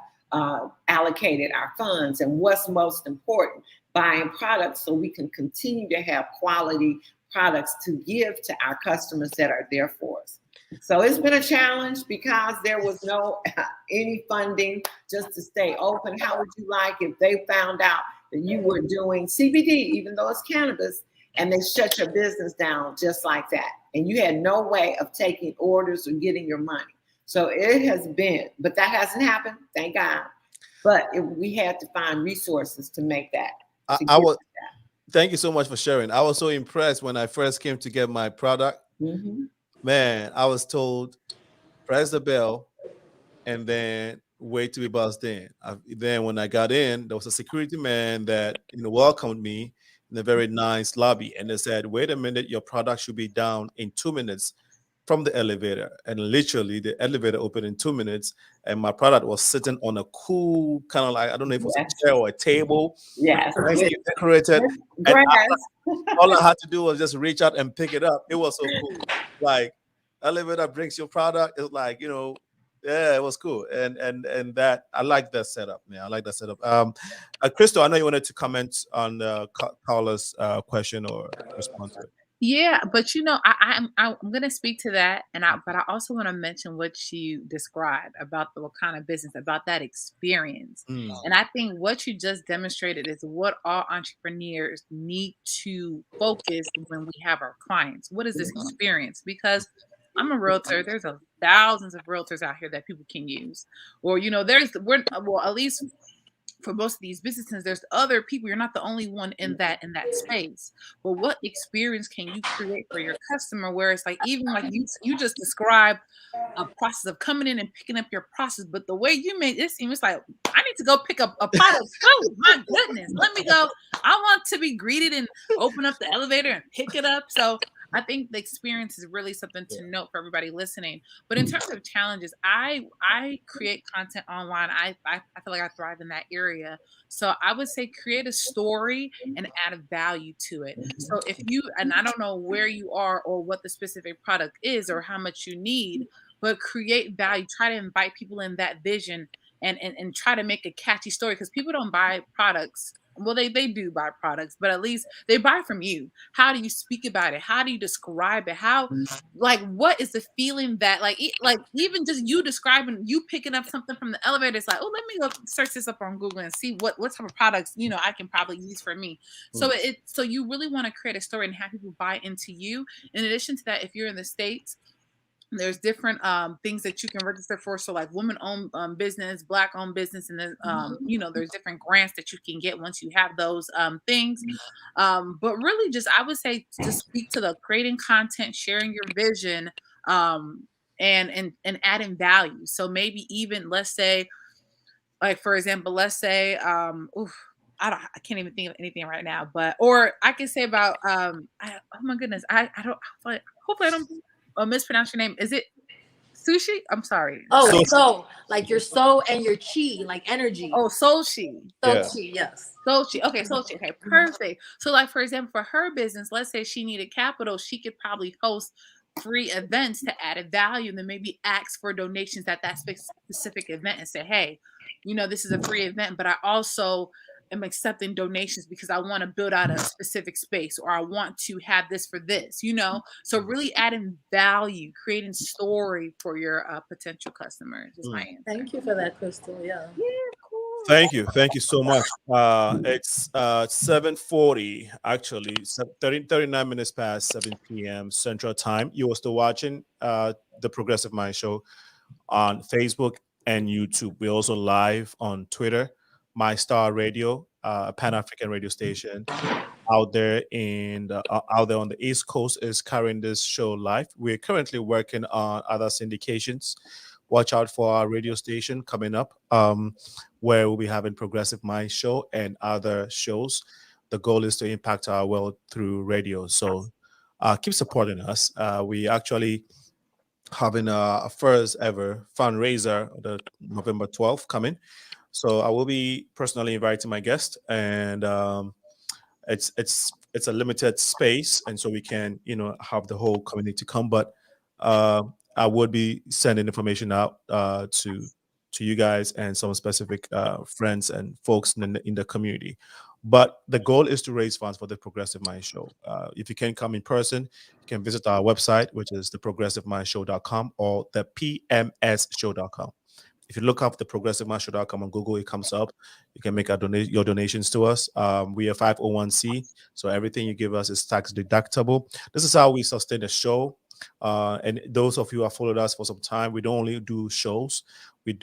allocated our funds and what's most important, buying products so we can continue to have quality products to give to our customers that are there for us. So it's been a challenge because there was no any funding just to stay open. How would you like if they found out that you were doing CBD, even though it's cannabis, and they shut your business down just like that, and you had no way of taking orders or getting your money? So it has been, but that hasn't happened, thank God. But we had to find resources to make that. Thank you so much for sharing. I was so impressed when I first came to get my product. Man, I was told, press the bell and then wait to be buzzed in. Then when I got in, there was a security man that welcomed me in a very nice lobby, and they said, wait a minute, your product should be down in 2 minutes from the elevator. And literally the elevator opened in 2 minutes, and my product was sitting on a cool kind of like, I don't know if it was a chair or a table. Yes. Decorated. And all I had to do was just reach out and pick it up. It was so cool. Like, elevator brings your product. It's like, yeah, it was cool. And that, I like that setup, man. I like that setup. Crystal, I know you wanted to comment on the caller's question or respond to it. Yeah, but I'm going to speak to that, but I also want to mention what you described about the WAKANA business, about that experience. And I think what you just demonstrated is what all entrepreneurs need to focus when we have our clients. What is this experience? Because I'm a realtor. There's thousands of realtors out here that people can use, or at least for most of these businesses, there's other people. You're not the only one in that space. But what experience can you create for your customer where it's like, even like you just described a process of coming in and picking up your process, but the way you made it seem, it's like, I need to go pick up a pot of food. My goodness, let me go. I want to be greeted and open up the elevator and pick it up. So I think the experience is really something to note for everybody listening. But in terms of challenges, I create content online. I feel like I thrive in that area. So I would say create a story and add value to it. So and I don't know where you are or what the specific product is or how much you need, but create value. Try to invite people in that vision and try to make a catchy story, because people don't buy products. Well, they do buy products, but at least they buy from you. How do you speak about it? How do you describe it? What is the feeling that even just you describing, you picking up something from the elevator, it's like, oh, let me go search this up on Google and see what type of products, I can probably use for me. So so you really want to create a story and have people buy into you. In addition to that, if you're in the States, there's different things that you can register for. So like woman-owned business, Black-owned business, and then there's different grants that you can get once you have those things. But really, just I would say to speak to the creating content, sharing your vision, and adding value. So maybe even let's say, like for example, let's say I can't even think of anything right now, or I can say about oh my goodness, I don't hopefully I don't mispronounce your name. Is it Sushi? I'm sorry. Oh, so like your soul and your chi, like energy. Oh, Sochi. Sochi, yes. Sochi. Okay, Sochi. Okay, perfect. So like, for example, for her business, let's say she needed capital, she could probably host free events to add a value, and then maybe ask for donations at that specific event and say, hey, this is a free event, but I also am accepting donations because I want to build out a specific space, or I want to have this for this, you know? So really adding value, creating story for your potential customers is my answer. Thank you for that, Crystal. Yeah. Yeah, of course. Thank you so much. It's 7:40 actually, 39 minutes past 7 p.m. Central Time. You are still watching the Progressive Mind Show on Facebook and YouTube. We're also live on Twitter, My Star Radio, a Pan-African radio station out there out there on the East Coast is carrying this show live. We're currently working on other syndications. Watch out for our radio station coming up, where we'll be having Progressive Mind Show and other shows. The goal is to impact our world through radio. So keep supporting us. We actually having a first ever fundraiser, the November 12th coming. So I will be personally inviting my guest, and it's a limited space, and so we can have the whole community come. But I would be sending information out to you guys and some specific friends and folks in the community. But the goal is to raise funds for the Progressive Mind Show. If you can't come in person, you can visit our website, which is theprogressivemindshow.com or the pmsshow.com. If you look up the progressivemindshow.com on Google, it comes up. You can make your donations to us. We are 501c, so everything you give us is tax deductible. This is how we sustain the show. And those of you who have followed us for some time, we don't only do shows, we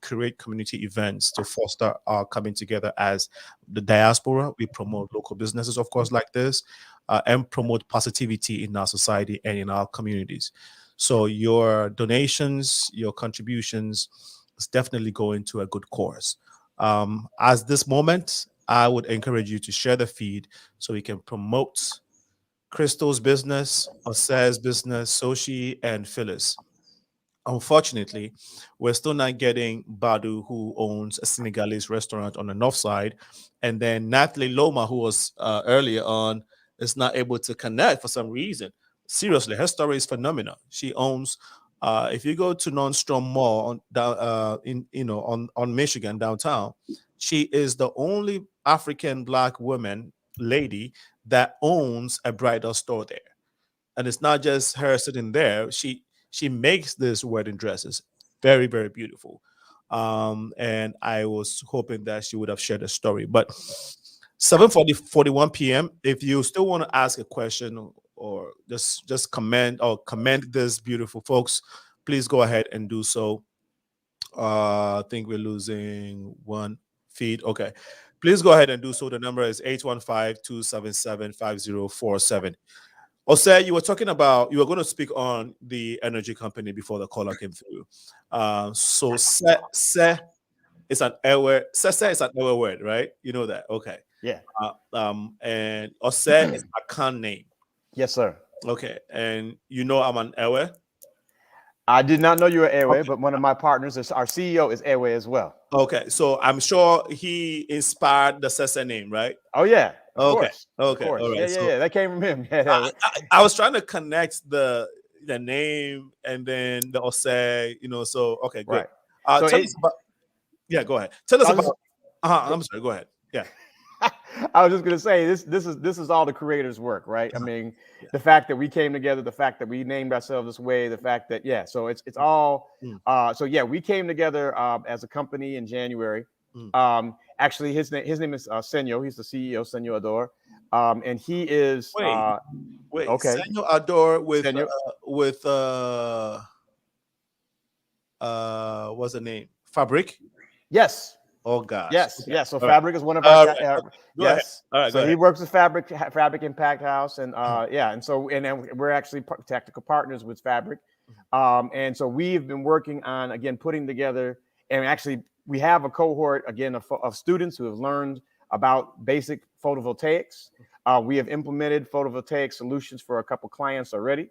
create community events to foster our coming together as the diaspora. We promote local businesses, of course, like this, and promote positivity in our society and in our communities. So your donations, your contributions is definitely going to a good cause. As this moment, I would encourage you to share the feed so we can promote Crystal's business, OSEI's business, CHEE, and Phyllis. Unfortunately, we're still not getting BADOU, who owns a Senegalese restaurant on the north side, and then NATHALIE LOMA, who was earlier on, is not able to connect for some reason. Seriously, her story is phenomenal. She owns, if you go to Nordstrom Mall on Michigan downtown, she is the only African Black woman lady that owns a bridal store there. And it's not just her sitting there. She makes these wedding dresses very, very beautiful. And I was hoping that she would have shared a story. But 7:41 p.m. If you still want to ask a question or just comment this beautiful folks, please go ahead and do so. I think we're losing one feed. Okay. Please go ahead and do so. The number is 815-277-5047. OSEI, you were going to speak on the energy company before the caller came through. So se is an airware. Se is an airware word, right? You know that. Okay. Yeah. And OSEI is a can name. Yes, sir. Okay. And I'm an airware. I did not know you were Airway, but one of my partners, our CEO, is Airway as well. Okay, so I'm sure he inspired the Sese name, right? Oh yeah. Of Okay. course. Okay. Of course. All right. Yeah. That came from him. I was trying to connect the name and then the OSEI, So okay, good. Right. Tell us about. Yeah, go ahead. Tell us about. I'm sorry. Go ahead. Yeah. I was just gonna say this is all the creators' work, right? I mean, the fact that we came together, the fact that we named ourselves this way, the fact that so it's all we came together as a company in January. Actually his name is Senyo. He's the CEO, Senyo Ador. And he is wait, okay. Senyo Ador with Senyo. What's the name? Fabric? Yes. Oh gosh. Yes, okay. yes. So all Fabric is one of our yes. All right, so he works with Fabric Impact House, and and then we're actually technical partners with Fabric, and so we've been working on again putting together, and actually we have a cohort again of students who have learned about basic photovoltaics. We have implemented photovoltaic solutions for a couple clients already.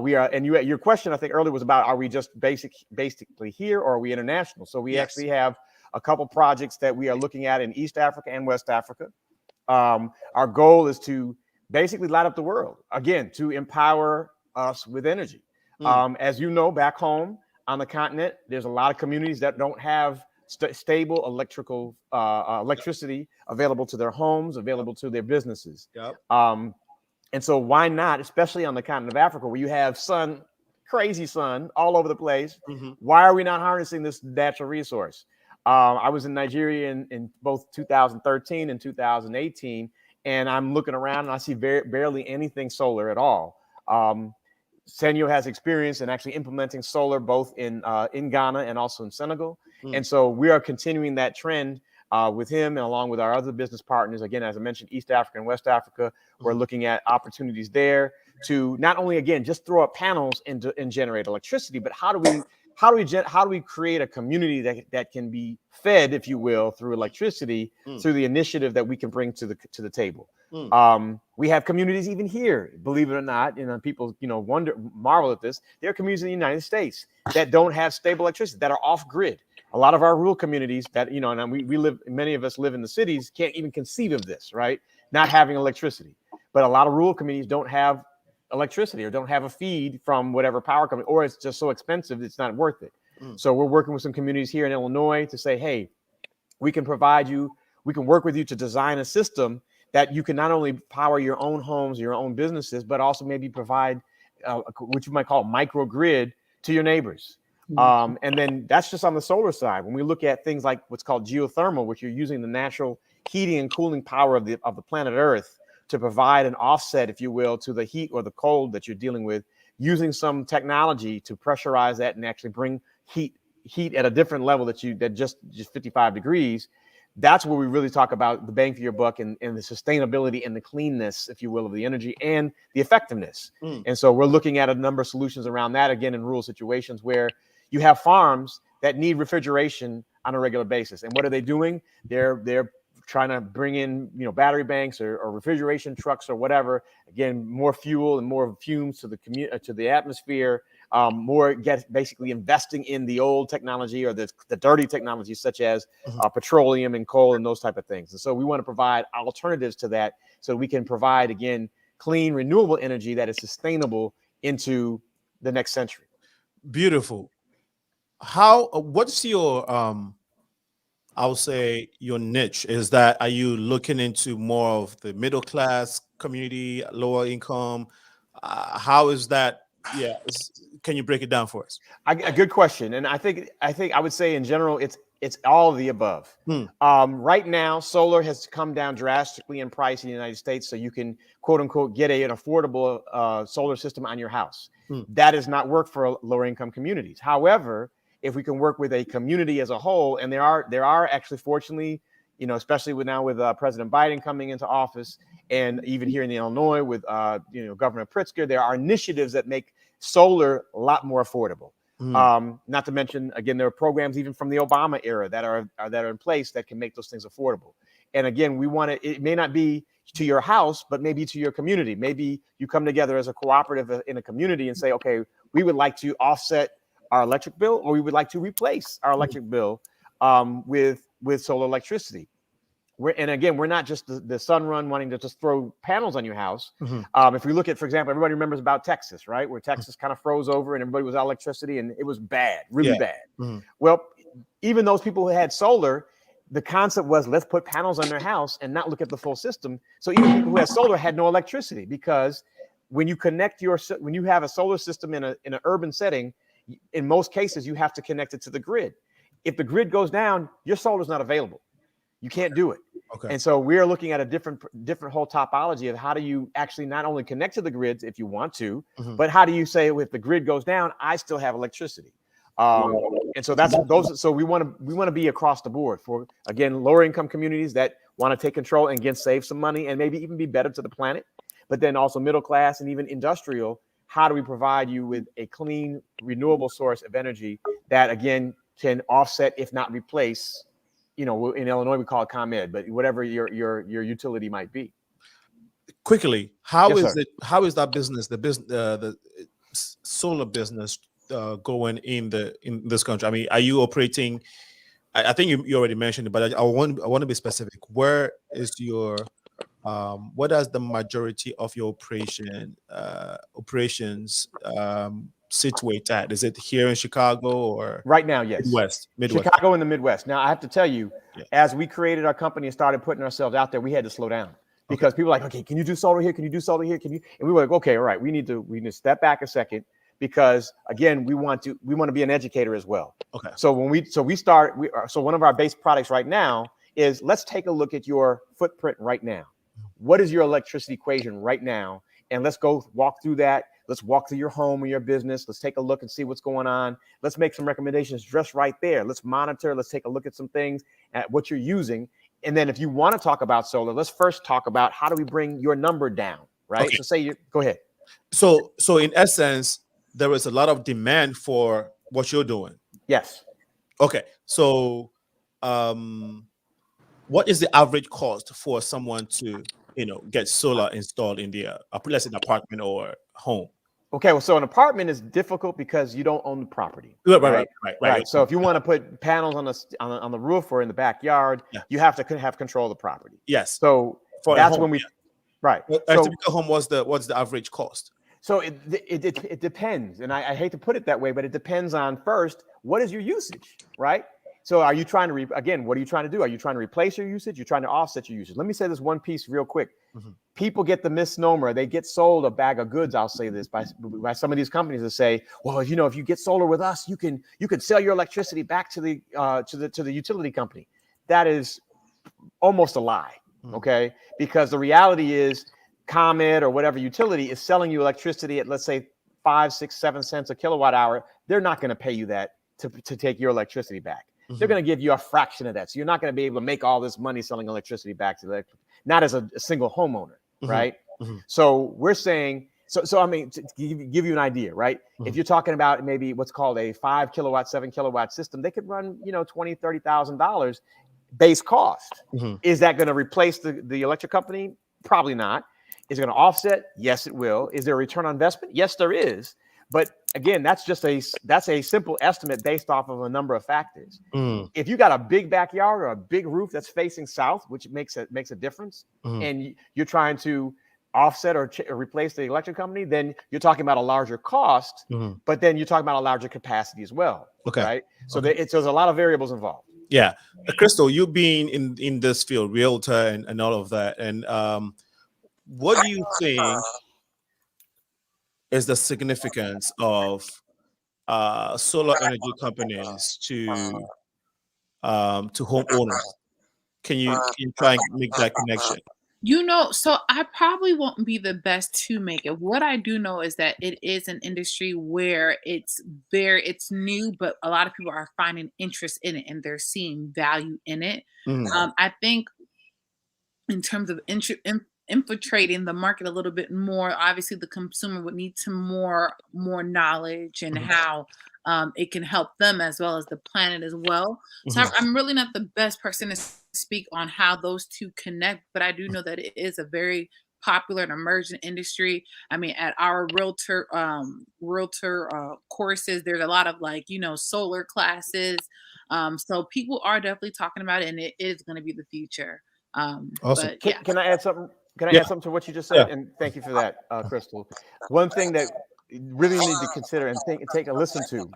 We are, and your question I think earlier was about, are we just basically here or are we international? So we actually have a couple projects that we are looking at in East Africa and West Africa. Our goal is to basically light up the world, again, to empower us with energy. As you know, back home on the continent, there's a lot of communities that don't have stable electricity available to their homes, available to their businesses. Yep. And so why not, especially on the continent of Africa, where you have sun, crazy sun all over the place, why are we not harnessing this natural resource? I was in Nigeria in both 2013 and 2018, and I'm looking around and I see barely anything solar at all. Senyo has experience in actually implementing solar both in Ghana and also in Senegal. And so we are continuing that trend with him and along with our other business partners. Again, as I mentioned, East Africa and West Africa, we're looking at opportunities there to not only, again, just throw up panels and generate electricity, but how do we create a community that can be fed, if you will, through electricity, through the initiative that we can bring to the table. We have communities even here, believe it or not, people, marvel at this. There are communities in the United States that don't have stable electricity, that are off grid. A lot of our rural communities that, and we live, many of us live in the cities, can't even conceive of this, right? Not having electricity. But a lot of rural communities don't have electricity or don't have a feed from whatever power company, or it's just so expensive, it's not worth it. So we're working with some communities here in Illinois to say, hey, we can work with you to design a system that you can not only power your own homes, your own businesses, but also maybe provide what you might call microgrid to your neighbors. And then that's just on the solar side. When we look at things like what's called geothermal, which you're using the natural heating and cooling power of the planet Earth to provide an offset, if you will, to the heat or the cold that you're dealing with, using some technology to pressurize that and actually bring heat at a different level that just 55 degrees. That's where we really talk about the bang for your buck and the sustainability and the cleanness, if you will, of the energy and the effectiveness. And so we're looking at a number of solutions around that, again, in rural situations where you have farms that need refrigeration on a regular basis. And what are they doing? They're trying to bring in, battery banks or refrigeration trucks or whatever. Again, more fuel and more fumes to the atmosphere. Basically investing in the old technology or the dirty technology, such as petroleum and coal and those type of things. And so we want to provide alternatives to that, so we can provide, again, clean, renewable energy that is sustainable into the next century. Beautiful. What's your I would say your niche? Are you looking into more of the middle class community, lower income? How is that? Yeah, can you break it down for us? A good question, and I think I would say in general it's all of the above. Right now, solar has come down drastically in price in the United States, so you can quote unquote get an affordable solar system on your house. That does not work for lower income communities. However, if we can work with a community as a whole, and there are actually, fortunately, especially with President Biden coming into office, and even here in Illinois with Governor Pritzker, there are initiatives that make solar a lot more affordable. Not to mention, again, there are programs even from the Obama era that are in place that can make those things affordable. And again, it may not be to your house, but maybe to your community. Maybe you come together as a cooperative in a community and say, okay, we would like to offset our electric bill, or we would like to replace our electric bill with solar electricity. We're not just the sun run wanting to just throw panels on your house. If we look at, for example, everybody remembers about Texas, right? Where Texas kind of froze over and everybody was out of electricity and it was bad, really bad. Well, even those people who had solar, the concept was, let's put panels on their house and not look at the full system. So even people who had solar had no electricity, because when you have a solar system in an urban setting, in most cases, you have to connect it to the grid. If the grid goes down, your solar is not available. You can't do it. Okay. And so we are looking at a different whole topology of how do you actually not only connect to the grids if you want to, but how do you say, if the grid goes down, I still have electricity. And so So we want to be across the board for, again, lower income communities that want to take control and again save some money and maybe even be better to the planet, but then also middle class and even industrial. How do we provide you with a clean, renewable source of energy that, again, can offset, if not replace, in Illinois we call it ComEd, but whatever your utility might be. Quickly, how is that business, the solar business, going in this country? I mean, are you operating? I think you already mentioned it, but I want to be specific. Where is your what does the majority of your operations situate at? Is it here in Chicago or right now? Yes, Midwest. Chicago and the Midwest. Now I have to tell you, Yeah. as we created our company and started putting ourselves out there, we had to slow down because people were like, okay, can you do solar here? Can you do solar here? Can you? And we were like, okay, all right, we need to step back a second because again, we want to be an educator as well. Okay. So one of our base products right now is let's take a look at your footprint right now. What is your electricity equation right now? And let's go walk through that. Let's walk through your home or your business. Let's take a look and see what's going on. Let's make some recommendations just right there. Let's monitor. Let's take a look at some things at what you're using. And then if you want to talk about solar, let's first talk about how do we bring your number down, right? Okay. So go ahead. So in essence, there is a lot of demand for what you're doing. Yes. Okay. So what is the average cost for someone to, get solar installed in their, let's say, an apartment or home? Okay, well, so an apartment is difficult because you don't own the property. Right. So if you want to put panels on the roof or in the backyard, you have to have control of the property. Yes. So that's when we, right. A typical home, what's the average cost? So it depends, and I hate to put it that way, but it depends on first, what is your usage, right? So are you trying to, again, what are you trying to do? Are you trying to replace your usage? You're trying to offset your usage. Let me say this one piece real quick. Mm-hmm. People get the misnomer. They get sold a bag of goods. I'll say this by some of these companies that say, well, if you get solar with us, you can sell your electricity back to the utility company. That is almost a lie. Mm-hmm. Okay. Because the reality is ComEd or whatever utility is selling you electricity at, let's say, 5, 6, 7 cents a kilowatt hour. They're not going to pay you that to take your electricity back. Mm-hmm. They're going to give you a fraction of that. So you're not going to be able to make all this money selling electricity back to not as a single homeowner, mm-hmm. right? Mm-hmm. So we're saying, so I mean, to give you an idea, right? Mm-hmm. If you're talking about maybe what's called a 5 kilowatt, 7 kilowatt system, they could run, $20,000, $30,000 base cost. Mm-hmm. Is that going to replace the electric company? Probably not. Is it going to offset? Yes, it will. Is there a return on investment? Yes, there is. But again, that's a simple estimate based off of a number of factors. Mm. If you got a big backyard or a big roof that's facing south, which makes a difference, and you're trying to offset or replace the electric company, then you're talking about a larger cost, but then you're talking about a larger capacity as well. Okay. Right. So there's a lot of variables involved. Yeah. Crystal, you being in this field, realtor and all of that, and what do you think is the significance of solar energy companies to homeowners? Can you try and make that connection? So I probably won't be the best to make it. What I do know is that it is an industry where it's new, but a lot of people are finding interest in it and they're seeing value in it. I think in terms of infiltrating the market a little bit more, obviously the consumer would need some more knowledge and how it can help them as well as the planet as well. So I'm really not the best person to speak on how those two connect, but I do know that it is a very popular and emerging industry. I mean, at our realtor courses, there's a lot of solar classes. So people are definitely talking about it, and it is going to be the future. Awesome. Can I add something? Can I add something to what you just said? Yeah. And thank you for that, Crystal. One thing that you really need to consider and take a listen to,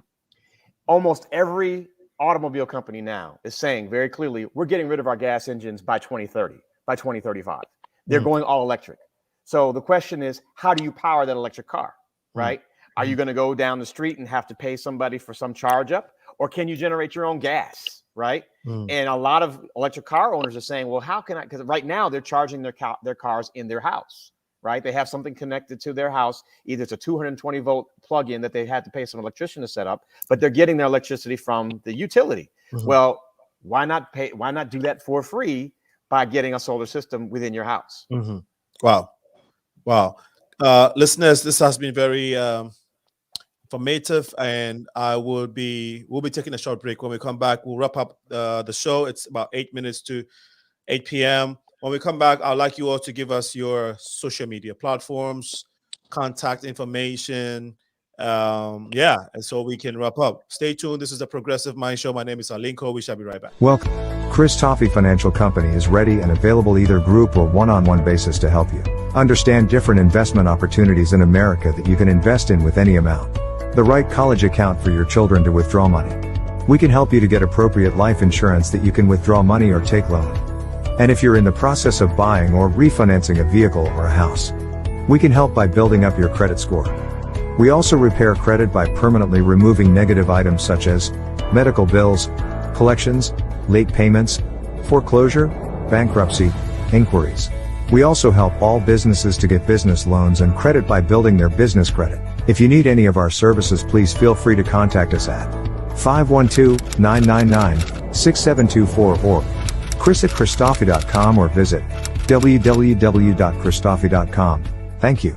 almost every automobile company now is saying very clearly, we're getting rid of our gas engines by 2030, by 2035. They're going all electric. So the question is, how do you power that electric car, right? Are you going to go down the street and have to pay somebody for some charge up? Or can you generate your own gas? Right. And a lot of electric car owners are saying, well, how can I? Because right now they're charging their cars in their house. Right. They have something connected to their house. Either it's a 220 volt plug-in that they had to pay some electrician to set up, but they're getting their electricity from the utility. Well, why not do that for free by getting a solar system within your house? Wow. Listeners, this has been very informative, and we'll be taking a short break. When we come back, we'll wrap up the show. It's about 8 minutes to 8 p.m. When we come back, I'd like you all to give us your social media platforms, contact information, and so we can wrap up. Stay tuned. This is the Progressive Mind Show. My name is Alinko. We shall be right back. Welcome. Chris Toffee Financial Company is ready and available either group or one-on-one basis to help you understand different investment opportunities in America that you can invest in with any amount. the right college account for your children to withdraw money. We can help you to get appropriate life insurance that you can withdraw money or take loan. And if you're in the process of buying or refinancing a vehicle or a house, we can help by building up your credit score. We also repair credit by permanently removing negative items such as medical bills, collections, late payments, foreclosure, bankruptcy, inquiries. We also help all businesses to get business loans and credit by building their business credit. If you need any of our services, please feel free to contact us at 512-999-6724 or chris@christoffee.com or visit www.christoffee.com. Thank you.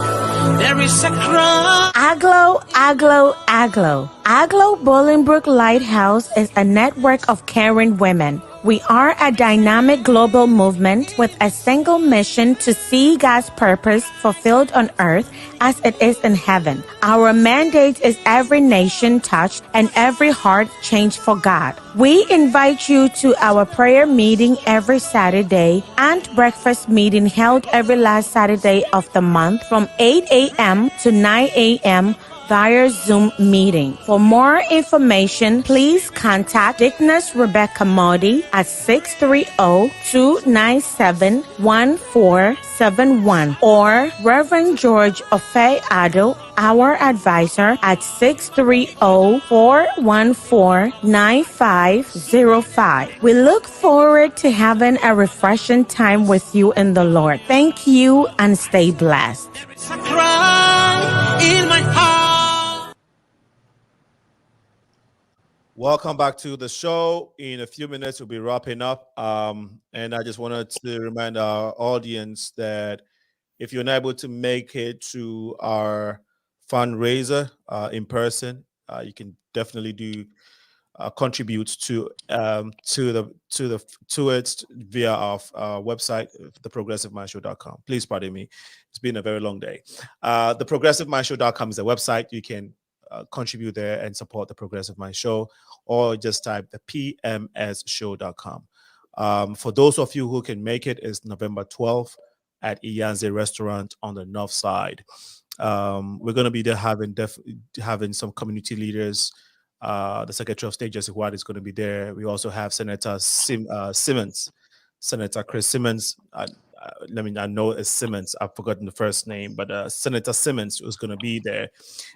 There is a cry. Aglo, Aglo, Aglo. Aglo Bolingbrook Lighthouse is a network of caring women. We are a dynamic global movement with a single mission to see God's purpose fulfilled on earth as it is in heaven. Our mandate is every nation touched and every heart changed for God. We invite you to our prayer meeting every Saturday and breakfast meeting held every last Saturday of the month from 8 a.m. to 9 a.m. via Zoom meeting. For more information, please contact Dickness Rebecca Modi at 630-297-1471 or Reverend George Ofei-Ado, our advisor, at 630-414-9505. We look forward to having a refreshing time with you in the Lord. Thank you and stay blessed. There's a cry in my heart. Welcome back to the show. In a few minutes, we'll be wrapping up. And I just wanted to remind our audience that if you're not able to make it to our fundraiser in person, you can definitely do contribute to it via our website, theprogressivemindshow.com. Please pardon me. It's been a very long day. Theprogressivemindshow.com is a website. You can contribute there and support the Progressive Mind Show, or just type the pmsshow.com. For those of you who can make it, is November 12th at Iyanze Restaurant on the north side. We're going to be there having some community leaders. The Secretary of State, Jesse White, is going to be there. We also have Senator Simmons, Senator Chris Simmons. I know it's Simmons. I've forgotten the first name, but Senator Simmons is going to be there.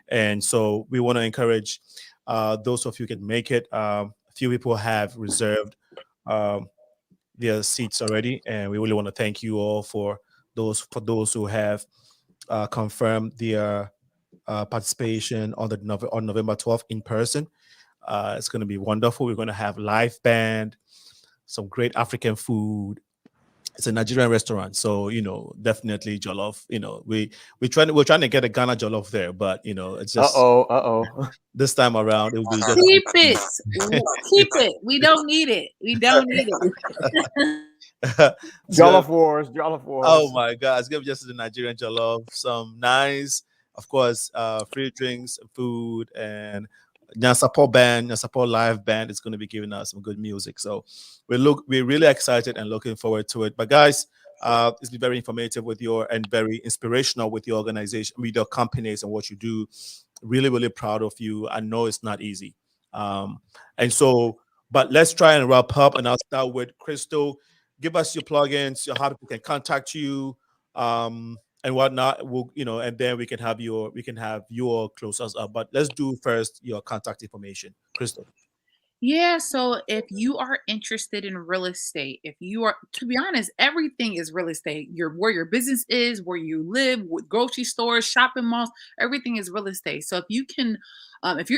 And so we want to encourage those of you who can make it. A few people have reserved their seats already, and we really want to thank you all for those who have confirmed their participation on November 12th in person. It's going to be wonderful. We're going to have live band, some great African food. It's a Nigerian restaurant, so definitely jollof. We're trying to get a Ghana jollof there, but it's just this time around it will be just keep it. We don't need it. Jollof Wars. Oh my God, it's gonna be just the Nigerian jollof, some nice, of course, free drinks, food, and Nyasapo live band is going to be giving us some good music. So we're really excited and looking forward to it. But guys, it's been very informative and very inspirational with your organization, with your companies and what you do. Really, really proud of you. I know it's not easy. But let's try and wrap up, and I'll start with Crystal. Give us your plugins, how people can contact you, and whatnot. And then we can have your close us up. But let's do first your contact information, Crystal. Yeah, so if you are interested in real estate, to be honest, everything is real estate. Where your business is, where you live, with grocery stores, shopping malls, everything is real estate. So if you're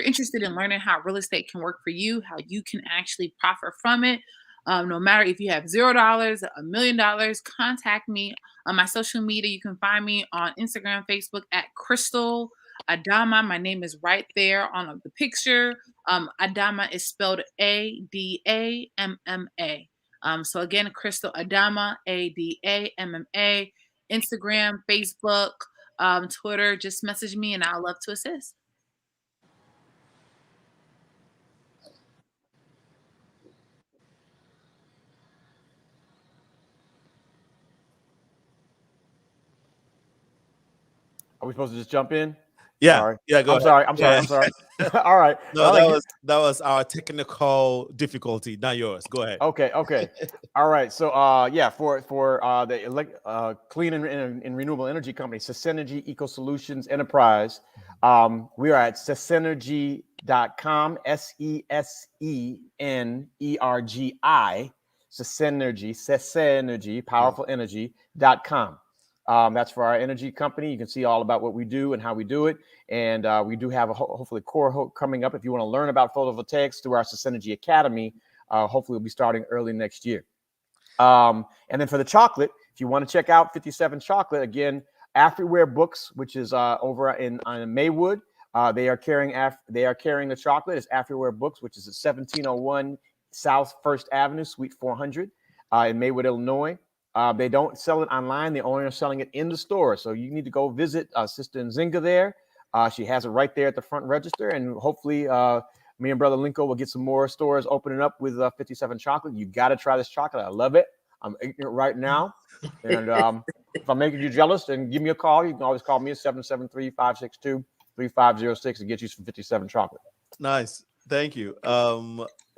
interested in learning how real estate can work for you, how you can actually profit from it, no matter if you have $0, $1 million, contact me on my social media. You can find me on Instagram, Facebook at Crystal ADAMMA. My name is right there on the picture. ADAMMA is spelled ADAMMA. So again, Crystal ADAMMA, ADAMMA. Instagram, Facebook, Twitter. Just message me and I'll love to assist. Are we supposed to just jump in? Yeah, Sorry. yeah. Go I'm ahead. sorry. I'm sorry. Yeah. I'm sorry. All right. No, that was our technical difficulty, not yours. Go ahead. Okay. Okay. All right. So, yeah, for the clean and renewable energy company, SENSENGI Eco Solutions Enterprise, we are at SENSENERGI.com, SESENERGI, SENSENERGI, Powerful Energy.com. That's for our energy company. You can see all about what we do and how we do it. And we do have a hopefully core coming up. If you want to learn about photovoltaics through our SENSENGI Academy, hopefully we'll be starting early next year. And then for the chocolate, if you want to check out 57 Chocolate, again, Afriware Books, which is over in Maywood, they are carrying the chocolate. It's Afriware Books, which is at 1701 South First Avenue, Suite 400, in Maywood, Illinois. They don't sell it online. They only are selling it in the store. So you need to go visit Sister Nzinga there. She has it right there at the front register. And hopefully me and Brother Linko will get some more stores opening up with 57 Chocolate. You got to try this chocolate. I love it. I'm eating it right now. And if I'm making you jealous, then give me a call. You can always call me at 773-562-3506 and get you some 57 Chocolate. Nice. Thank you.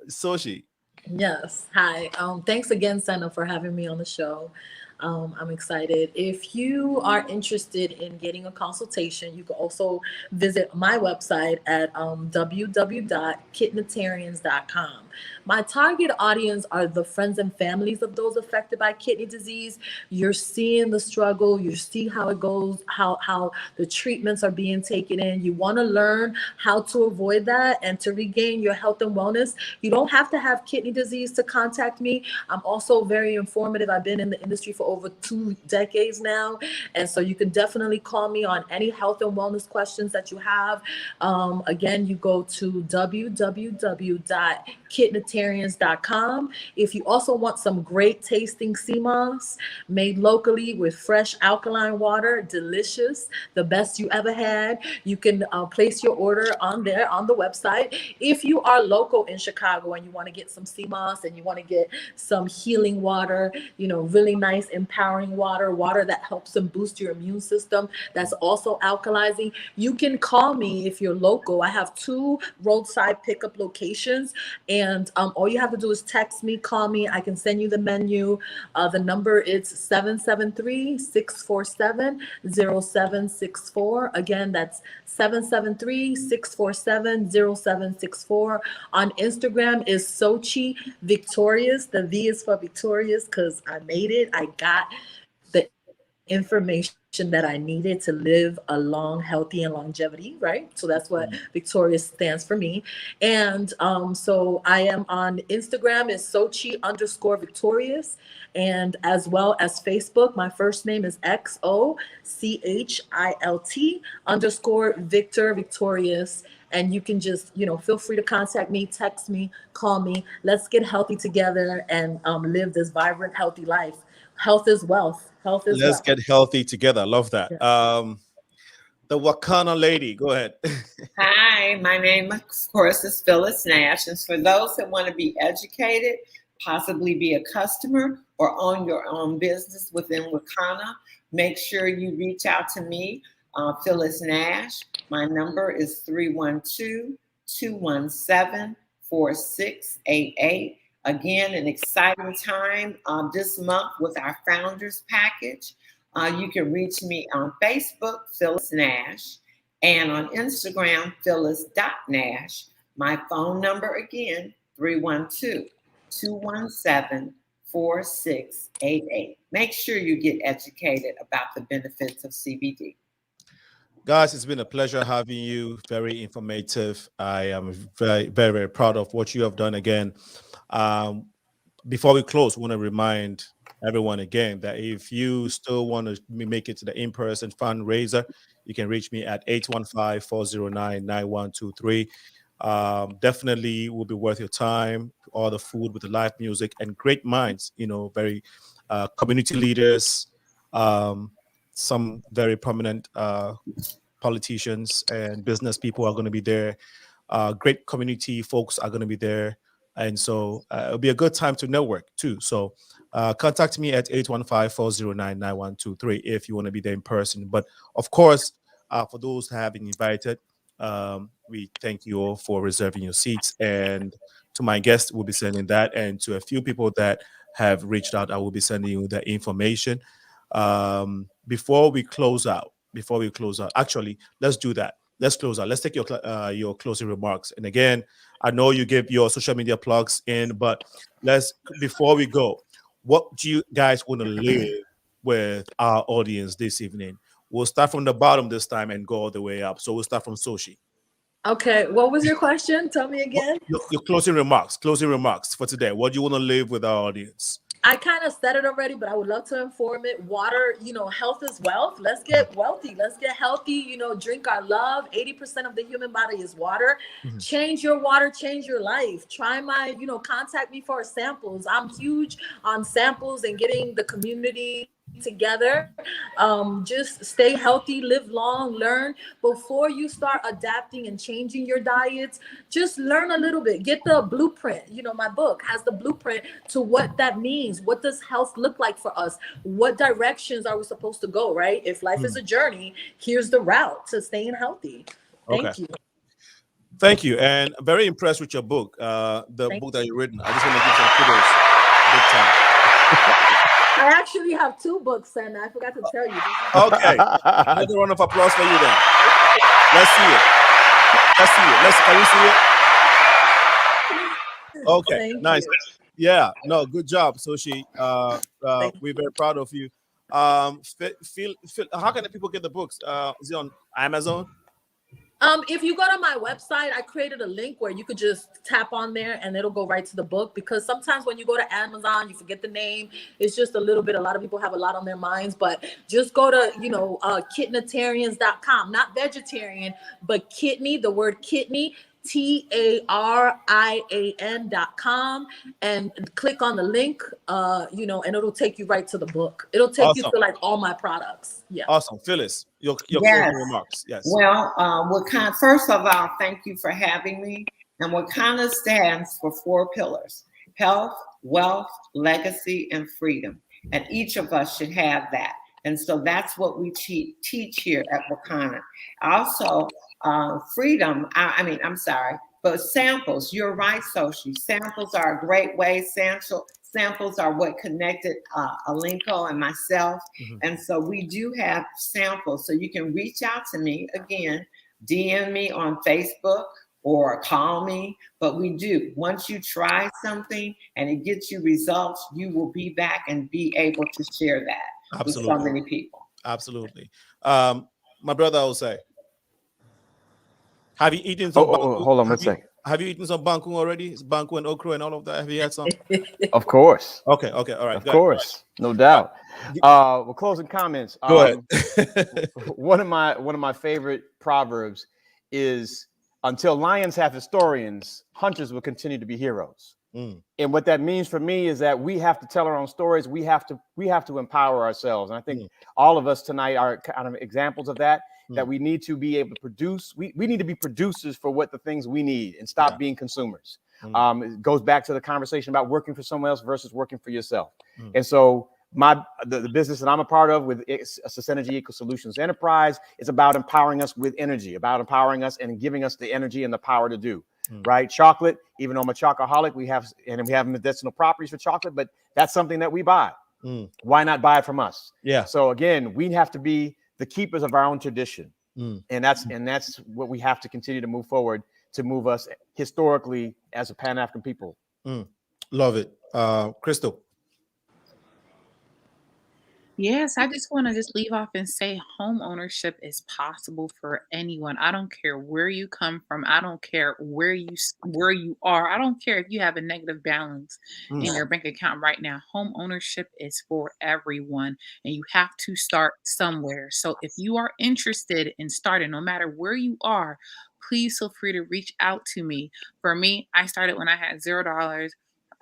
Soshi. Yes. Hi. Thanks again, Senna, for having me on the show. I'm excited. If you are interested in getting a consultation, you can also visit my website at www.kidneytarians.com. My target audience are the friends and families of those affected by kidney disease. You're seeing the struggle. You see how it goes, how the treatments are being taken in. You want to learn how to avoid that and to regain your health and wellness. You don't have to have kidney disease to contact me. I'm also very informative. I've been in the industry for over 2 decades now. And so you can definitely call me on any health and wellness questions that you have. Again, you go to www.kidneytarians.com. If you also want some great tasting sea moss made locally with fresh alkaline water, delicious, the best you ever had, you can place your order on there on the website. If you are local in Chicago and you want to get some sea moss and you want to get some healing water, really nice, empowering water that helps and boost your immune system, that's also alkalizing, you can call me if you're local. I have 2 roadside pickup locations, and all you have to do is text me, call me. I can send you the menu. The number is 773-647-0764. Again, that's 773-647-0764. On Instagram is SoChee Victorious. The V is for Victorious because I made it. I got the information that I needed to live a long, healthy, and longevity, right? So that's what Victorious stands for me. And so I am on Instagram is SoChee_Victorious, and as well as Facebook. My first name is XOCHILT_Victor Victorious. And you can just, feel free to contact me, text me, call me. Let's get healthy together and live this vibrant, healthy life. Health is wealth. Health is Let's wealth. get healthy together. Love that. Yeah. The WAKANA lady, go ahead. Hi, my name, of course, is Phyllis Nash. And for those that want to be educated, possibly be a customer or own your own business within WAKANA, make sure you reach out to me, Phyllis Nash. My number is 312-217-4688. Again, an exciting time this month with our Founders Package. You can reach me on Facebook, Phyllis Nash, and on Instagram, Phyllis.Nash. My phone number again, 312-217-4688. Make sure you get educated about the benefits of CBD. Guys, it's been a pleasure having you. Very informative. I am very, very, very proud of what you have done again. Before we close, I want to remind everyone again that if you still want to make it to the in-person fundraiser, you can reach me at 815-409-9123. Definitely will be worth your time. All the food with the live music and great minds, very community leaders, some very prominent politicians and business people are going to be there. Great community folks are going to be there. And so it'll be a good time to network too. So contact me at 815-409-9123 if you want to be there in person. But of course, For those who have been invited, we thank you all for reserving your seats. And to my guests, we'll be sending that. And to a few people that have reached out, I will be sending you the information. Before we close out, actually, let's do that. Let's close out. Let's take your closing remarks. And again, I know you give your social media plugs in, but before we go, what do you guys want to leave with our audience this evening? We'll start from the bottom this time and go all the way up. So we'll start from Soshi. Okay, what was your question? Tell me again. Your closing remarks for today. What do you want to leave with our audience? I kind of said it already, but I would love to inform it. Water, health is wealth. Let's get wealthy. Let's get healthy. Drink our love. 80% of the human body is water. Mm-hmm. Change your water, change your life. Try my, contact me for samples. I'm huge on samples and getting the community together. Just stay healthy, live long, learn. Before you start adapting and changing your diets, just learn a little bit. Get the blueprint. My book has the blueprint to what that means. What does health look like for us? What directions are we supposed to go, right? If life is a journey, here's the route to staying healthy. Thank you. Thank you. And I'm very impressed with your book, book that you've written. I just want to give some kudos. Big time. I actually have 2 books, and I forgot to tell you. Okay. Another round of applause for you then. Let's see it. Can we see it? Okay. Thank nice. You. Yeah. No, good job, Soshi. We're very proud of you. How can the people get the books? Is it on Amazon? If you go to my website, I created a link where you could just tap on there and it'll go right to the book, because sometimes when you go to Amazon, you forget the name. It's just a little bit. A lot of people have a lot on their minds, but just go to, kidneytarians.com, not vegetarian, but kidney, the word kidney, TARIAN.com, and click on the link, and it'll take you right to the book. It'll take you to like all my products. Yeah. Awesome. Phyllis, your closing remarks. Yes. Well, WAKANA, first of all, thank you for having me. And WAKANA stands for 4 pillars: health, wealth, legacy, and freedom. And each of us should have that. And so that's what we teach here at WAKANA. Also, freedom, but samples, you're right, Soshi. Samples are a great way. Samples are what connected Alinko and myself. Mm-hmm. And so we do have samples. So you can reach out to me, again, DM me on Facebook or call me. But we do. Once you try something and it gets you results, you will be back and be able to share that with so many people. Absolutely. My brother OSEI, have you eaten some banku? Hold on one second. Have you eaten some banku already? It's banku and okra and all of that. Have you had some? Of course. Okay, all right. Of course, no doubt. Well, closing comments. Go ahead. one of my favorite proverbs is, "Until lions have historians, hunters will continue to be heroes." And what that means for me is that we have to tell our own stories. We have to empower ourselves. And I think all of us tonight are kind of examples of that. That we need to be able to produce. We need to be producers for what the things we need and stop being consumers. It goes back to the conversation about working for someone else versus working for yourself. And so the business that I'm a part of with SENSENGI Eco Solutions Enterprise is about empowering us with energy, about empowering us and giving us the energy and the power to do. Right? Chocolate, even though I'm a chocoholic, we have medicinal properties for chocolate, but that's something that we buy. Why not buy it from us? Yeah. So again, we have to be the keepers of our own tradition. And that's what we have to continue to move forward to move us historically as a Pan-African people. Love it. Crystal. Yes, I just want to leave off and say home ownership is possible for anyone. I don't care where you come from. I don't care where you are. I don't care if you have a negative balance in your bank account right now. Home ownership is for everyone, and you have to start somewhere. So if you are interested in starting, no matter where you are, please feel free to reach out to me. For me, I started when I had $0,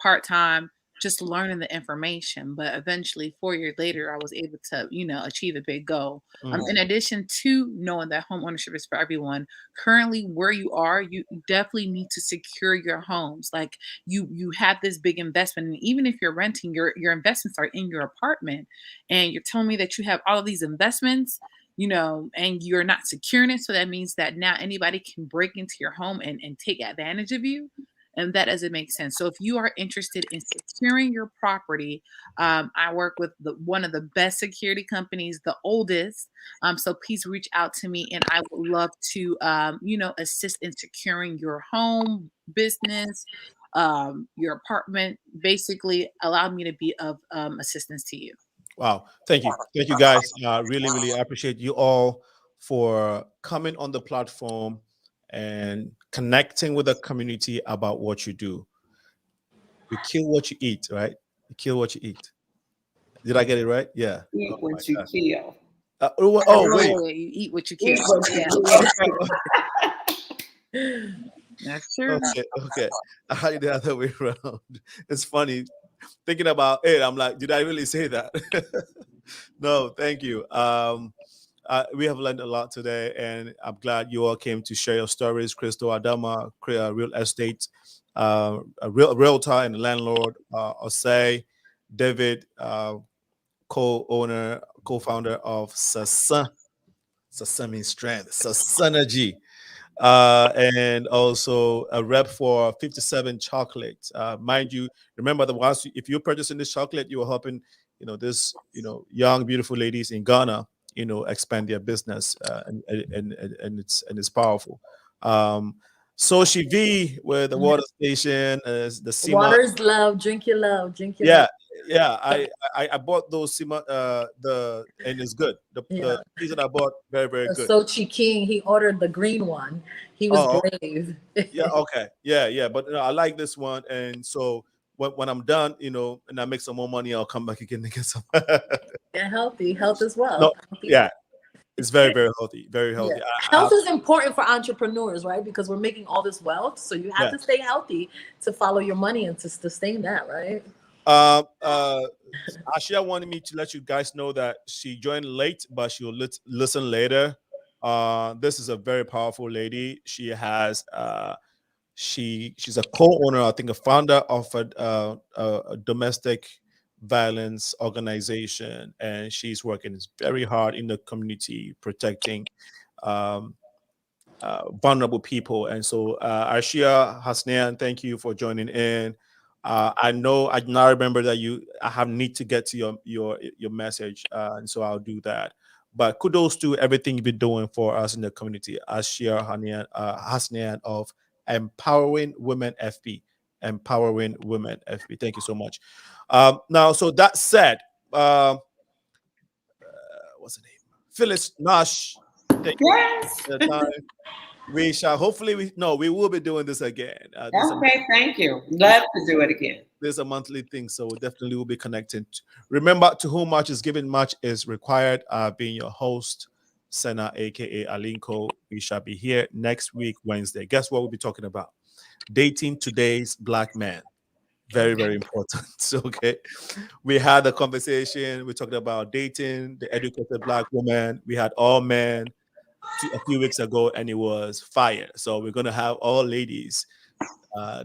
part-time, just learning the information, but eventually 4 years later, I was able to, achieve a big goal. In addition to knowing that home ownership is for everyone, currently where you are, you definitely need to secure your homes. Like you have this big investment, and even if you're renting, your investments are in your apartment, and you're telling me that you have all of these investments. you know, and you're not securing it. So that means that now anybody can break into your home and take advantage of you. And that doesn't make sense. So if you are interested in securing your property, I work with one of the best security companies, the oldest. So please reach out to me, and I would love to, you know, assist in securing your home, business, your apartment. Basically, allow me to be of assistance to you. Wow. Thank you guys. Really appreciate you all for coming on the platform and connecting with the community about what you do. You kill what you eat, right? You kill what you eat. Did I get it right? Yeah. Eat what you kill. You eat what you kill. That's true. Okay. I had it the other way around. It's funny. Thinking about it, I'm like, did I really say that? No, thank you. We have learned a lot today, and I'm glad you all came to share your stories. Crystal, ADAMMA, real estate, a realtor and landlord, OSEI, David, co-owner, co-founder of Sasami Strength, Sasanergy. And also a rep for 57 chocolate. Mind you, remember the ones, if you're purchasing this chocolate, you are helping, you know, this, you know, young, beautiful ladies in Ghana, you know, expand their business, and it's powerful. Sochi V with the water station, the SEMA. Water's love, drink your love, drink your love. Yeah, I bought those SEMA, and it's good. The piece that I bought, very good. Sochi King, he ordered the green one. He was brave. Yeah, okay, yeah. But I like this one, and so when I'm done, you know, and I make some more money, I'll come back again and get some. Yeah, health as well. No, yeah, it's very healthy, very healthy. Yeah. Health is important for entrepreneurs, right? Because we're making all this wealth, so you have to stay healthy to follow your money and to sustain that, right? Ashia wanted me to let you guys know that she joined late, but she'll listen later. This is a very powerful lady. She has she's a co-owner, I think a founder of a domestic violence organization, and she's working very hard in the community protecting vulnerable people. And so Ashia Hasnan, thank you for joining in. I now remember that I have need to get to your message, and so I'll do that. But kudos to everything you've been doing for us in the community. Ashia Hasnan of Empowering Women FB. Empowering Women FB. Thank you so much. Now, so that said, what's the name? Phyllis Nash. Yes. We shall hopefully we will be doing this again. Okay, thank you. Love to do it again. There's a monthly thing, so definitely we'll be connected. Remember, to whom much is given, much is required. Being your host, Senna, aka Alinko. We shall be here next week, Wednesday. Guess what we'll be talking about? Dating today's Black man. Very important. Okay, we had a conversation. We talked about dating the educated Black woman. We had all men a few weeks ago, and it was fire. So we're gonna have all ladies.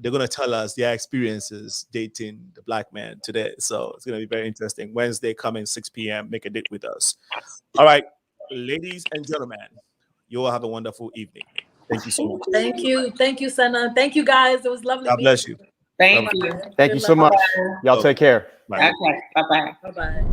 They're gonna tell us their experiences dating the Black man today. So it's gonna be very interesting. Wednesday coming 6 p.m. Make a date with us. All right, ladies and gentlemen, you all have a wonderful evening. Thank you so much. Thank you, Senna. Thank you, guys. It was lovely. God bless you. Thank you. Thank you so much. Y'all take care. Bye. Okay. Bye-bye. Bye-bye.